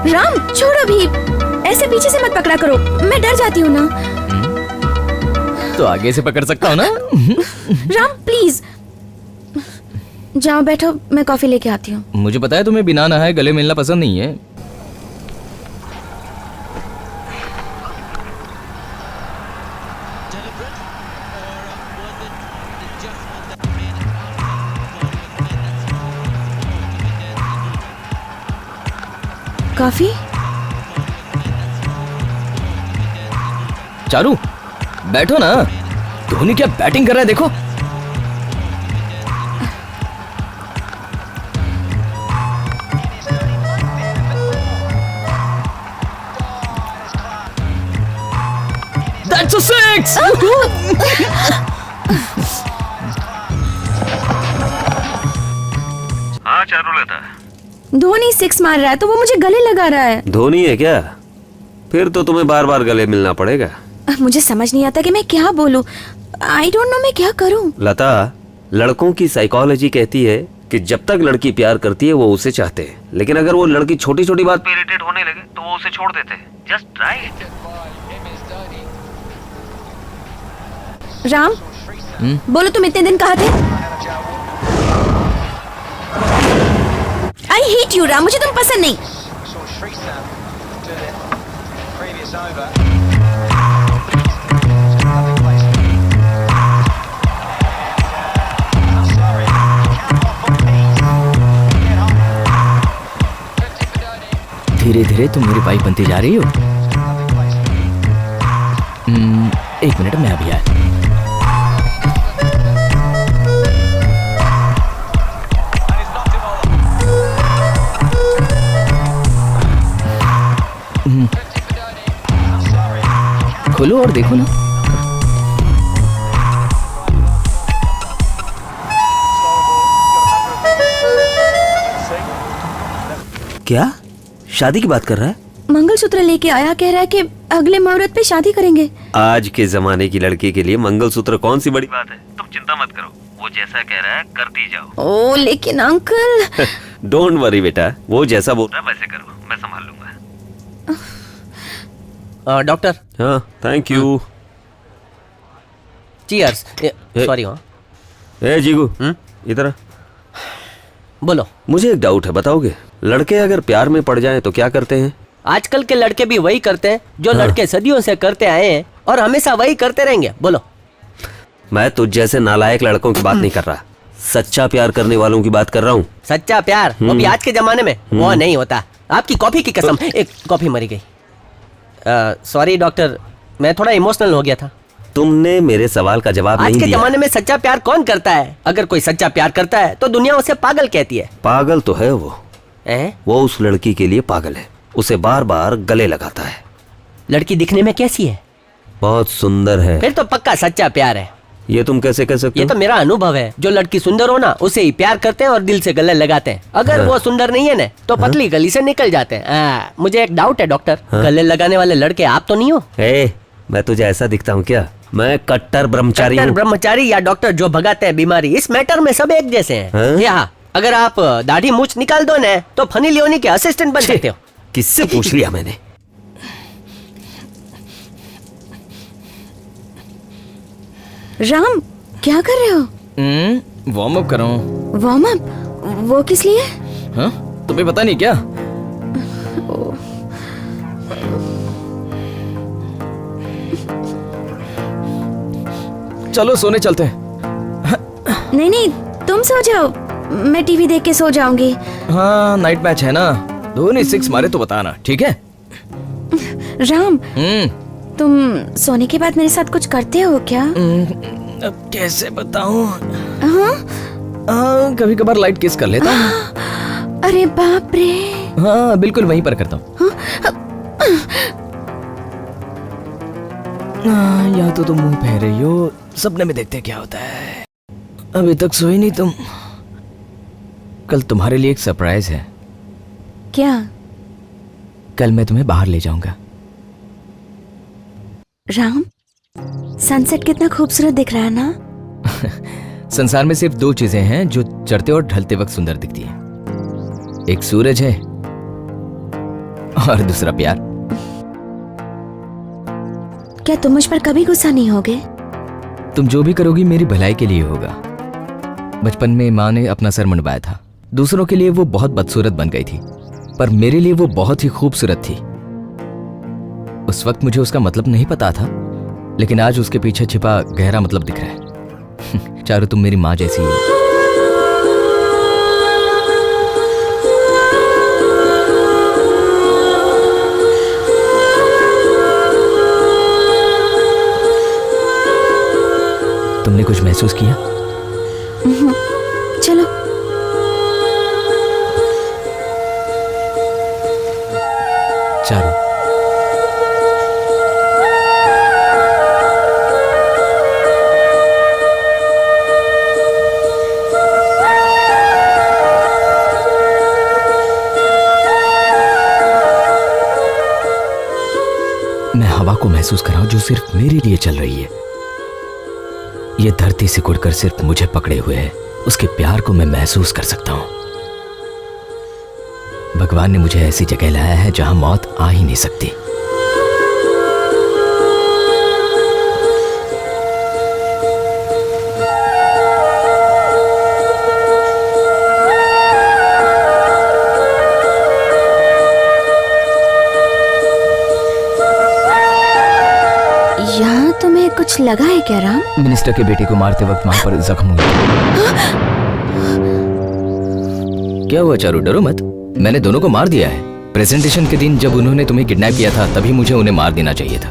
राम छोड़ो भी, ऐसे पीछे से मत पकड़ा करो, मैं डर जाती हूँ ना। तो आगे से पकड़ सकता हूँ ना? राम प्लीज जाओ बैठो, मैं कॉफी लेके आती हूँ। मुझे पता है तुम्हें बिना नहाए गले मिलना पसंद नहीं है। कॉफी? चारू बैठो ना, धोनी क्या बैटिंग कर रहा है देखो। That's a six! हाँ चारुलता, धोनी 6 मार रहा है तो वो मुझे गले लगा रहा है। धोनी है क्या? फिर तो तुम्हें बार बार गले मिलना पड़ेगा। मुझे समझ नहीं आता कि मैं क्या बोलूं। आई डोंट नो मैं क्या करूं। लता, लड़कों की साइकोलॉजी कहती है कि जब तक लड़की प्यार करती है वो उसे चाहते हैं, लेकिन अगर वो लड़की छोटी छोटी बात पे इरिटेट होने लगे तो वो उसे छोड़ देते हैं। Just try it. राम बोलो तुम इतने दिन कहाँ थे? आई हेट यू राम, मुझे तुम पसंद नहीं। धीरे धीरे तुम मेरी वाइफ बनती जा रही हो। एक मिनट, मैं अभी आया। खोलो और देखो ना। क्या शादी की बात कर रहा है? मंगलसूत्र लेके आया, कह रहा है कि अगले मुहूर्त पे शादी करेंगे। आज के जमाने की लड़की के लिए मंगलसूत्र कौन सी बड़ी बात है। तुम चिंता मत करो, वो जैसा कह रहा है करती जाओ। ओ लेकिन अंकल। डोंट वरी बेटा, वो जैसा बोल रहा है वैसे करो, मैं संभाल लूंगा। डॉक्टर। हाँ थैंक यू। चीयर्स। सॉरी। हाँ ए जीगू, इधर आ। बोलो। मुझे एक डाउट है, बताओगे? लड़के अगर प्यार में पड़ जाएं तो क्या करते हैं? आजकल के लड़के भी वही करते हैं जो लड़के सदियों से करते आए हैं और हमेशा वही करते रहेंगे। बोलो। मैं तुझ जैसे नालायक लड़कों की बात नहीं कर रहा, सच्चा प्यार करने वालों की बात कर रहा हूँ। सच्चा प्यार वो भी आज के जमाने में वो नहीं होता। आपकी कॉफी की कसम, एक कॉफी मरी गई। सॉरी डॉक्टर, मैं थोड़ा इमोशनल हो गया था। तुमने मेरे सवाल का जवाब नहीं दिया। आज के जमाने में सच्चा प्यार कौन करता है? अगर कोई सच्चा प्यार करता है तो दुनिया उसे पागल कहती है। पागल तो है वो उस लड़की के लिए पागल है, उसे बार बार गले लगाता है। लड़की दिखने में कैसी है? बहुत सुंदर है। फिर तो पक्का सच्चा प्यार है। ये तुम कैसे कह सकते हो? ये तो मेरा अनुभव है। जो लड़की सुंदर हो ना उसे ही प्यार करते हैं और दिल से गले लगाते हैं। अगर वो सुंदर नहीं है ना तो पतली गली से निकल जाते हैं। मुझे एक डाउट है डॉक्टर, गले लगाने वाले लड़के आप तो नहीं हो? मैं तुझे ऐसा दिखता हूँ क्या? मैं कट्टर ब्रह्मचारी हूँ। ब्रह्मचारी या डॉक्टर जो भगाते हैं बीमारी, इस मैटर में सब एक जैसे हैं। यहाँ अगर आप दाढ़ी मूछ निकाल दो ना तो फनी लियोनी के असिस्टेंट बन सकते हो। किससे पूछ लिया मैंने? राम क्या कर रहे हो? वार्म अप कर रहा हूँ। Warm up? वो किस लिए? हाँ, तुम्हें पता नहीं क्या? चलो सोने चलते हैं। नहीं नहीं, तुम सो जाओ, मैं टीवी देख के सो जाऊंगी। हाँ, नाइट मैच है ना, धोनी 6 मारे तो बताना, ठीक है? राम, तुम सोने के बाद मेरे साथ कुछ करते हो क्या? अब कैसे बताऊं? हाँ? कभी कभार लाइट किस कर लेता हूँ। अरे बाप रे। हाँ, बिल्कुल वहीं पर करता हूँ। यहाँ तो तुम मुंह फेर रही हो, सपने में देखते क्या होता है। अभी तक सोई नहीं तुम? कल तुम्हारे लिए एक सरप्राइज है। क्या? कल मैं तुम्हें बाहर ले जाऊंगा। राम, सनसेट कितना खूबसूरत दिख रहा है ना? संसार में सिर्फ 2 चीजें हैं जो चढ़ते और ढलते वक्त सुंदर दिखती हैं। एक सूरज है और दूसरा प्यार। क्या तुम मुझ पर कभी गुस्सा नहीं होगे? तुम जो भी करोगी मेरी भलाई के लिए होगा। बचपन में माँ ने अपना सर मुंडवाया था। दूसरों के लिए वो बहुत बदसूरत बन गई थी, पर मेरे लिए वो बहुत ही खूबसूरत थी। उस वक्त मुझे उसका मतलब नहीं पता था, लेकिन आज उसके पीछे छिपा गहरा मतलब दिख रहा है। चारू, तुम मेरी माँ जैसी हो। तुमने कुछ महसूस किया? चलो। चारू, मैं हवा को महसूस कर रहा हूं जो सिर्फ मेरे लिए चल रही है। ये धरती से कुड़कर सिर्फ मुझे पकड़े हुए है। उसके प्यार को मैं महसूस कर सकता हूं। भगवान ने मुझे ऐसी जगह लाया है जहां मौत आ ही नहीं सकती। यहाँ तुम्हें कुछ लगा है क्या राम? मिनिस्टर के बेटे को मारते वक्त वहां पर जख्म हुआ। क्या हुआ चारू, डरो मत। मैंने दोनों को मार दिया है। प्रेजेंटेशन के दिन जब उन्होंने तुम्हें किडनैप किया था तभी मुझे उन्हें मार देना चाहिए था।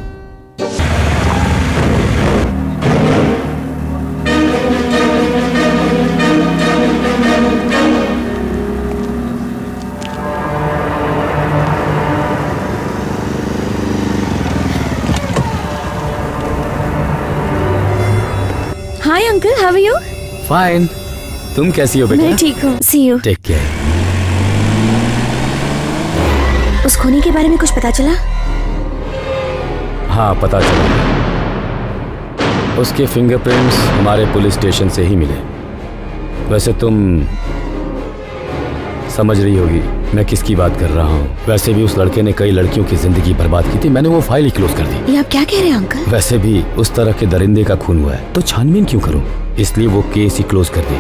Hi uncle, how are you? Fine. तुम कैसी हो बेटा? मैं ठीक हूँ। See you. Take care. उस खूनी के बारे में कुछ पता चला? हाँ, पता चला। उसके फिंगरप्रिंट्स हमारे पुलिस स्टेशन से ही मिले। वैसे तुम समझ रही होगी मैं किसकी बात कर रहा हूँ। वैसे भी उस लड़के ने कई लड़कियों की जिंदगी बर्बाद की थी। मैंने वो फाइल ही क्लोज कर दी। ये आप क्या कह रहे हैं अंकल? वैसे भी उस तरह के दरिंदे का खून हुआ है तो छानबीन क्यों करूं, इसलिए वो केस ही क्लोज कर दी।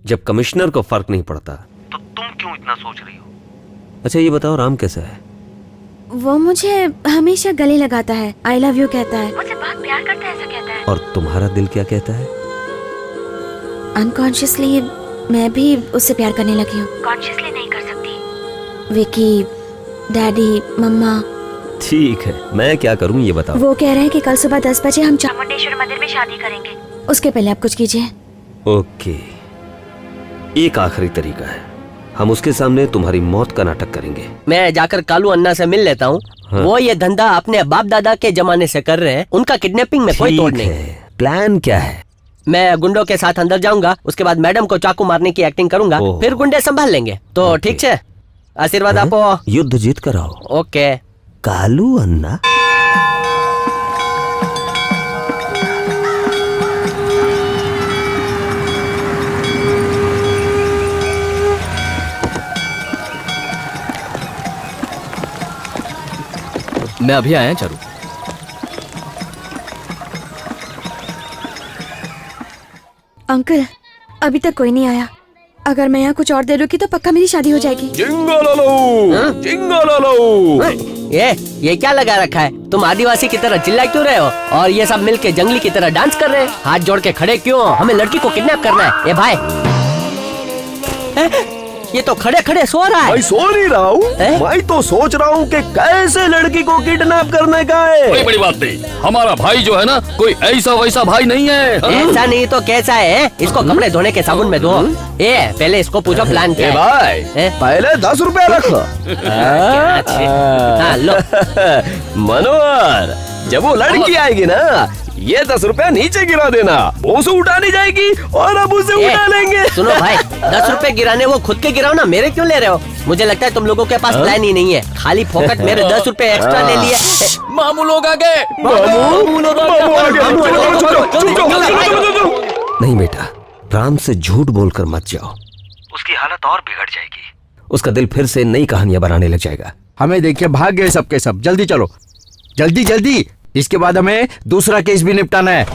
जब कमिश्नर को फर्क नहीं पड़ता तो तुम क्यों इतना सोच रही हो? अच्छा ये बताओ, राम कैसा है? वो मुझे हमेशा गले लगाता है, आई लव यू कहता है, मुझसे बहुत प्यार करता है, ऐसा कहता है। और तुम्हारा दिल क्या कहता है? अनकॉन्शियसली मैं भी उससे प्यार करने लगी हूँ। कॉन्शियसली नहीं कर सकती। विकी, डैडी, मम्मा। ठीक है, मैं क्या करूं ये बताओ। वो कह रहे हैं कि कल सुबह 10 बजे हम चामुंडेश्वर मंदिर में शादी करेंगे। उसके पहले आप कुछ कीजिए। ओके, एक आखिरी तरीका है। हम उसके सामने तुम्हारी मौत का नाटक करेंगे। मैं जाकर कालू अन्ना से मिल लेता हूँ। हाँ। वो ये धंधा अपने बाप दादा के जमाने से कर रहे हैं। उनका किडनैपिंग में कोई तोड़ नहीं है। प्लान क्या है? मैं गुंडों के साथ अंदर जाऊंगा, उसके बाद मैडम को चाकू मारने की एक्टिंग करूंगा, फिर गुंडे संभाल लेंगे। तो ठीक है, आशीर्वाद आपो। युद्ध जीत कर आओ। ओके। कालू अन्ना? मैं अभी आया चारू। अंकल अभी तक कोई नहीं आया। अगर मैं यहाँ कुछ और देर रुकी तो पक्का मेरी शादी हो जाएगी। ये क्या लगा रखा है? तुम आदिवासी की तरह चिल्ला क्यों रहे हो? और ये सब मिलके जंगली की तरह डांस कर रहे हैं? हाथ जोड़ के खड़े क्यों? हमें लड़की को किडनैप करना है। ये भाई ये तो खड़े खड़े सो रहा है। मैं सो नहीं रहा हूँ, मैं तो सोच रहा हूँ कि कैसे लड़की को किडनैप करने का है। कोई बड़ी बात नहीं, हमारा भाई जो है ना कोई ऐसा वैसा भाई नहीं है। ऐसा नहीं तो कैसा है? इसको कपड़े धोने के साबुन में धो। पहले इसको पूछो प्लान क्या है। भाई पहले 10 रुपया रखो। हाँ, लो। मनोहर, जब वो लड़की आएगी ना ये 10 रुपया नीचे गिरा देना, उसे उठानी जाएगी और अब उसे उठा लेंगे। सुनो भाई, 10 रुपए गिराने वो खुद के गिराओ ना, मेरे क्यों ले रहे हो? मुझे लगता है तुम लोगों के पास प्लान ही नहीं है। खाली फोकट मेरे 10 रुपए एक्स्ट्रा ले लिए। मामू लोग आ गए। नहीं बेटा, राम से झूठ बोलकर मत जाओ, उसकी हालत और बिगड़ जाएगी। उसका दिल फिर से नई कहानियां बनाने लग जाएगा। हमें देखिए भाग गए सबके सब। जल्दी चलो, जल्दी जल्दी। इसके बाद हमें दूसरा केस भी निपटाना है।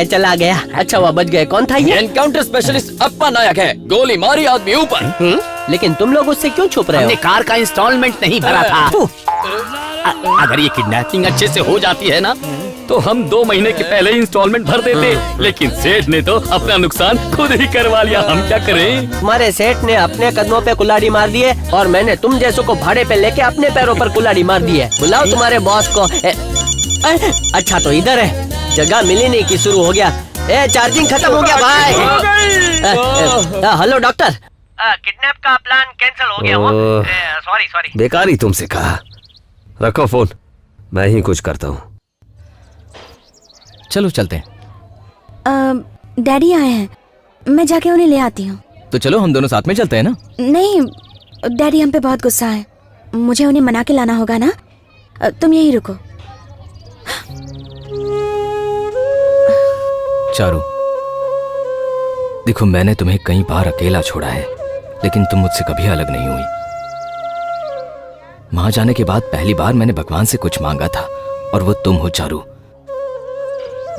चला गया। अच्छा हुआ बच गए। कौन था ये? एनकाउंटर स्पेशलिस्ट अप्पा नायक है। गोली मारी आदमी ऊपर। लेकिन तुम लोग उससे क्यों छुप रहे हो? हमने कार का इंस्टॉलमेंट नहीं भरा था। अगर ये किडनैपिंग अच्छे से हो जाती है ना तो हम 2 महीने के पहले ही इंस्टॉलमेंट भर देते, लेकिन सेठ ने तो अपना नुकसान खुद ही करवा लिया। हम क्या करें? तुम्हारे सेठ ने अपने कदमों पे कुल्हाड़ी मार दी है और मैंने तुम जैसों को भाड़े पे लेके अपने पैरों पर कुल्हाड़ी मार दी है। बुलाओ तुम्हारे बॉस को। अच्छा तो इधर है। जगह मिली नहीं कि शुरू हो गया। चार्जिंग खत्म हो गया भाई। हेलो डॉक्टर, किडनैप का प्लान कैंसिल हो गया। सॉरी। बेकार ही तुमसे कहा। रखो फोन, मैं ही कुछ करता हूँ। चलो चलते हैं। डैडी आए हैं, मैं जाके उन्हें ले आती हूँ। तो चलो हम दोनों साथ में चलते हैं ना। नहीं, डैडी हम पे बहुत गुस्सा है, मुझे उन्हें मना के लाना होगा ना। तुम यहीं रुको। चारू, देखो मैंने तुम्हें कई बार अकेला छोड़ा है, लेकिन तुम मुझसे कभी अलग नहीं हुई। वहां जाने के बाद पहली बार मैंने भगवान से कुछ मांगा था और वो तुम हो चारू।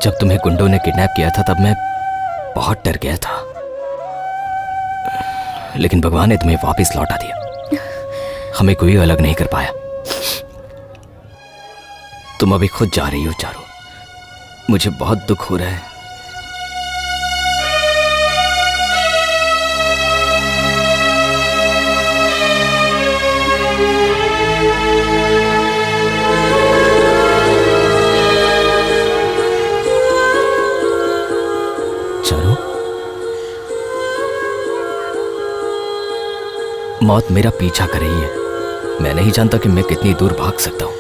जब तुम्हें गुंडों ने किडनैप किया था तब मैं बहुत डर गया था, लेकिन भगवान ने तुम्हें वापस लौटा दिया। हमें कोई अलग नहीं कर पाया। तुम अभी खुद जा रही हो चारू, मुझे बहुत दुख हो रहा है। मौत मेरा पीछा कर रही है। मैं नहीं जानता कि मैं कितनी दूर भाग सकता हूं।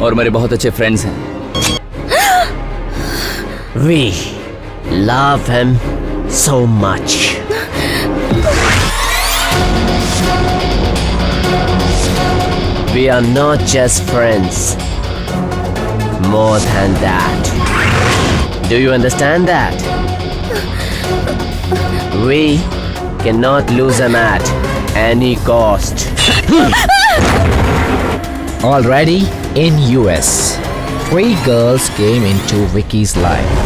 और मेरे बहुत अच्छे फ्रेंड्स हैं। We love him so much. We are not just friends. More than that. Do you understand that? We cannot lose him at any cost. Already in US, 3 girls came into Vicky's life.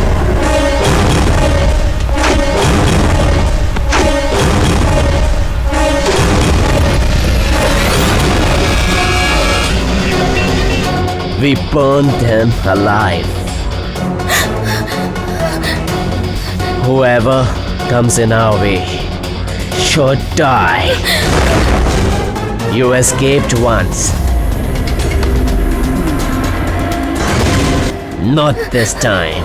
We burn them alive. Whoever comes in our way should die. You escaped once. Not this time.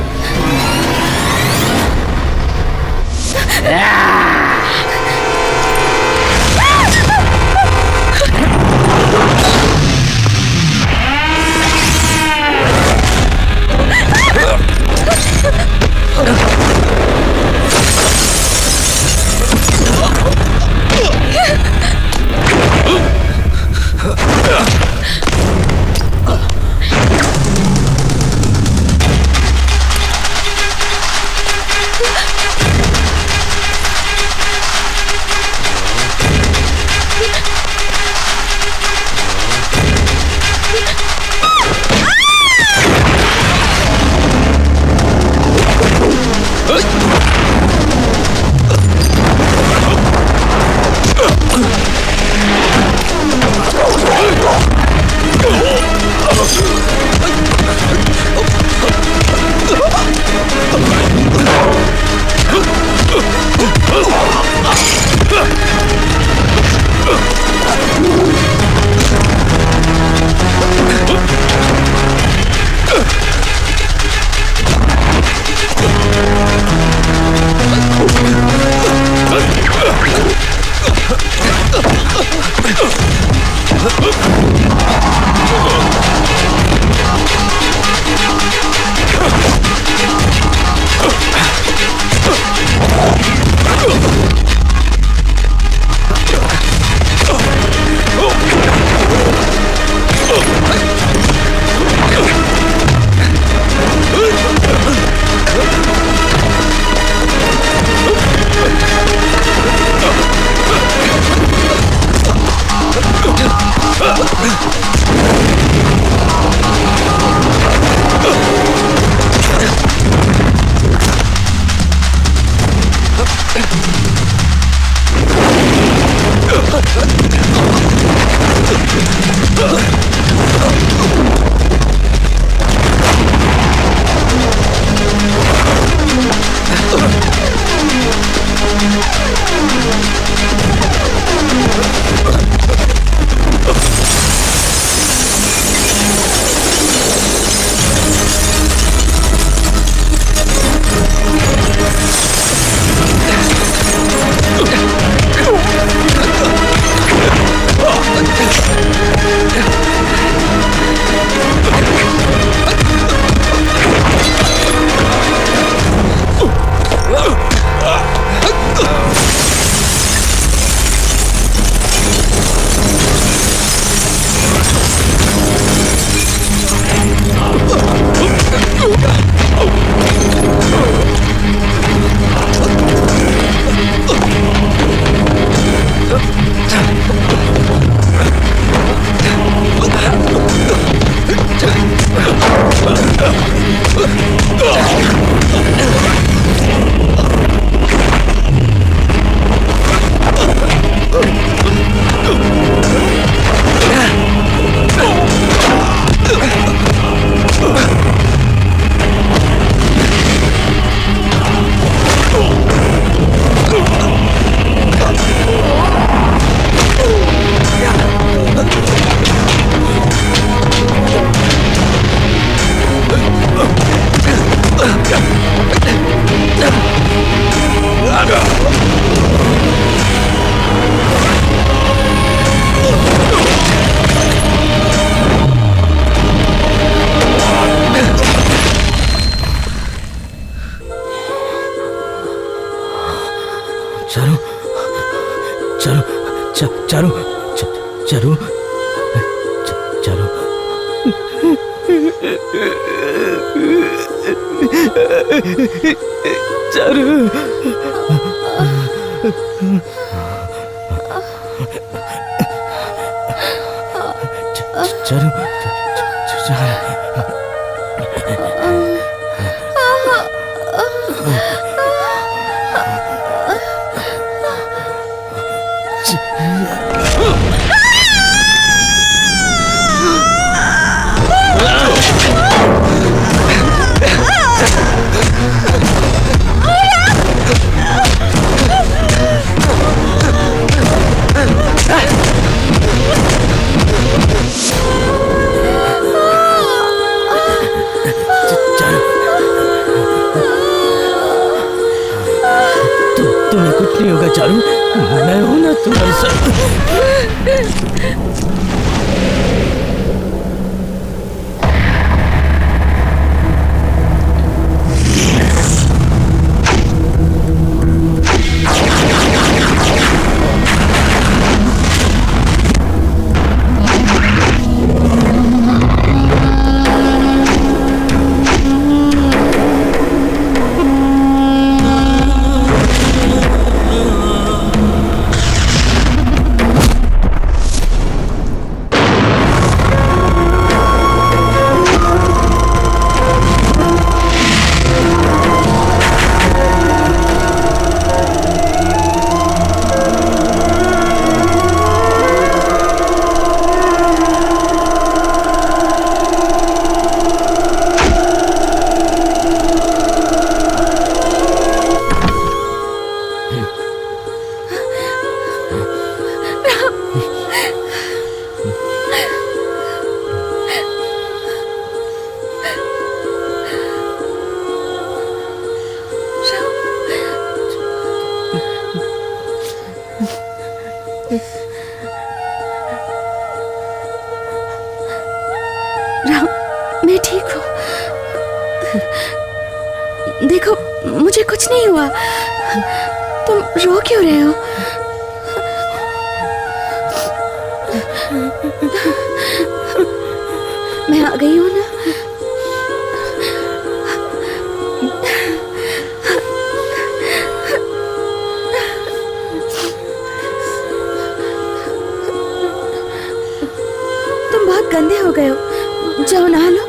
Charu Charu Charu Charu Charu नहीं होगा चारू, मैं हूं ना तुम्हारे साथ। राम, मैं ठीक हूँ। देखो, मुझे कुछ नहीं हुआ। तुम रो क्यों रहे हो? मैं आ गई हूँ ना। तुम बहुत गंदे हो गए हो, जाओ नहा लो।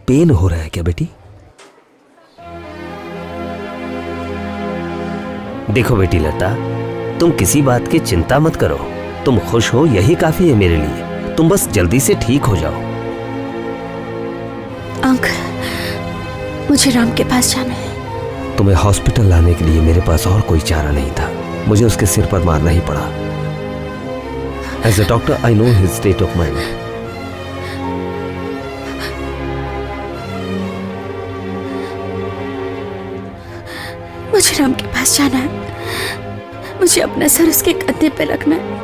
पेन हो रहा है क्या बेटी? देखो बेटी लता, तुम किसी बात की चिंता मत करो। तुम खुश हो यही काफी है मेरे लिए। तुम बस जल्दी से ठीक हो जाओ। अंकल, मुझे राम के पास जाना है। तुम्हें हॉस्पिटल लाने के लिए मेरे पास और कोई चारा नहीं था। मुझे उसके सिर पर मारना ही पड़ा। As a doctor I know his state of mind. मुझे राम के पास जाना है। मुझे अपना सर उसके कंधे पे रखना है।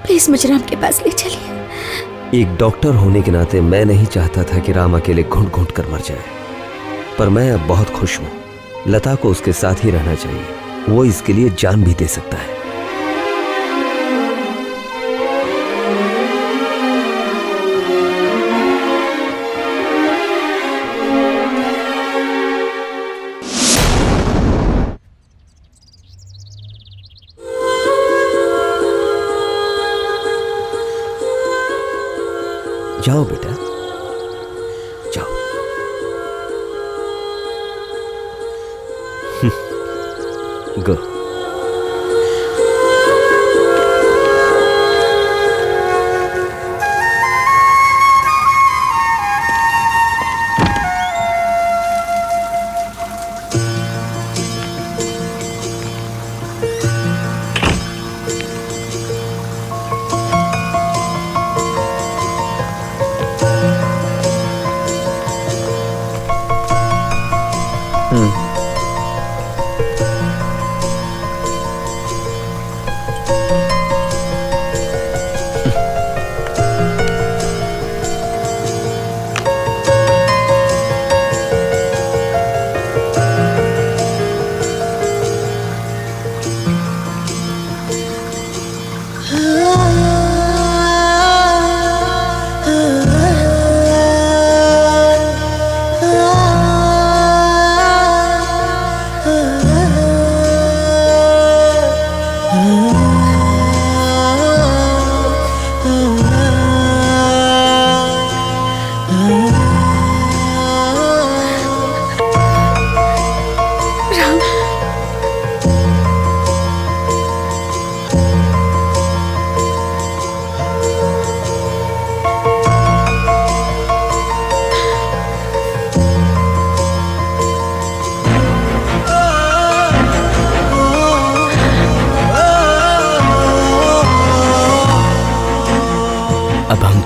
प्लीज मुझे राम के पास ले चलिए। एक डॉक्टर होने के नाते मैं नहीं चाहता था कि राम अकेले घुट घुट कर मर जाए, पर मैं अब बहुत खुश हूं। लता को उसके साथ ही रहना चाहिए। वो इसके लिए जान भी दे सकता है। जाओ बेटा, जाओ। गो।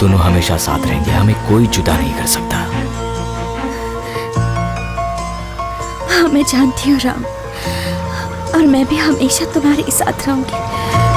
दोनों हमेशा साथ रहेंगे, हमें कोई जुदा नहीं कर सकता। हाँ मैं जानती हूँ राम, और मैं भी हमेशा तुम्हारे साथ रहूंगी।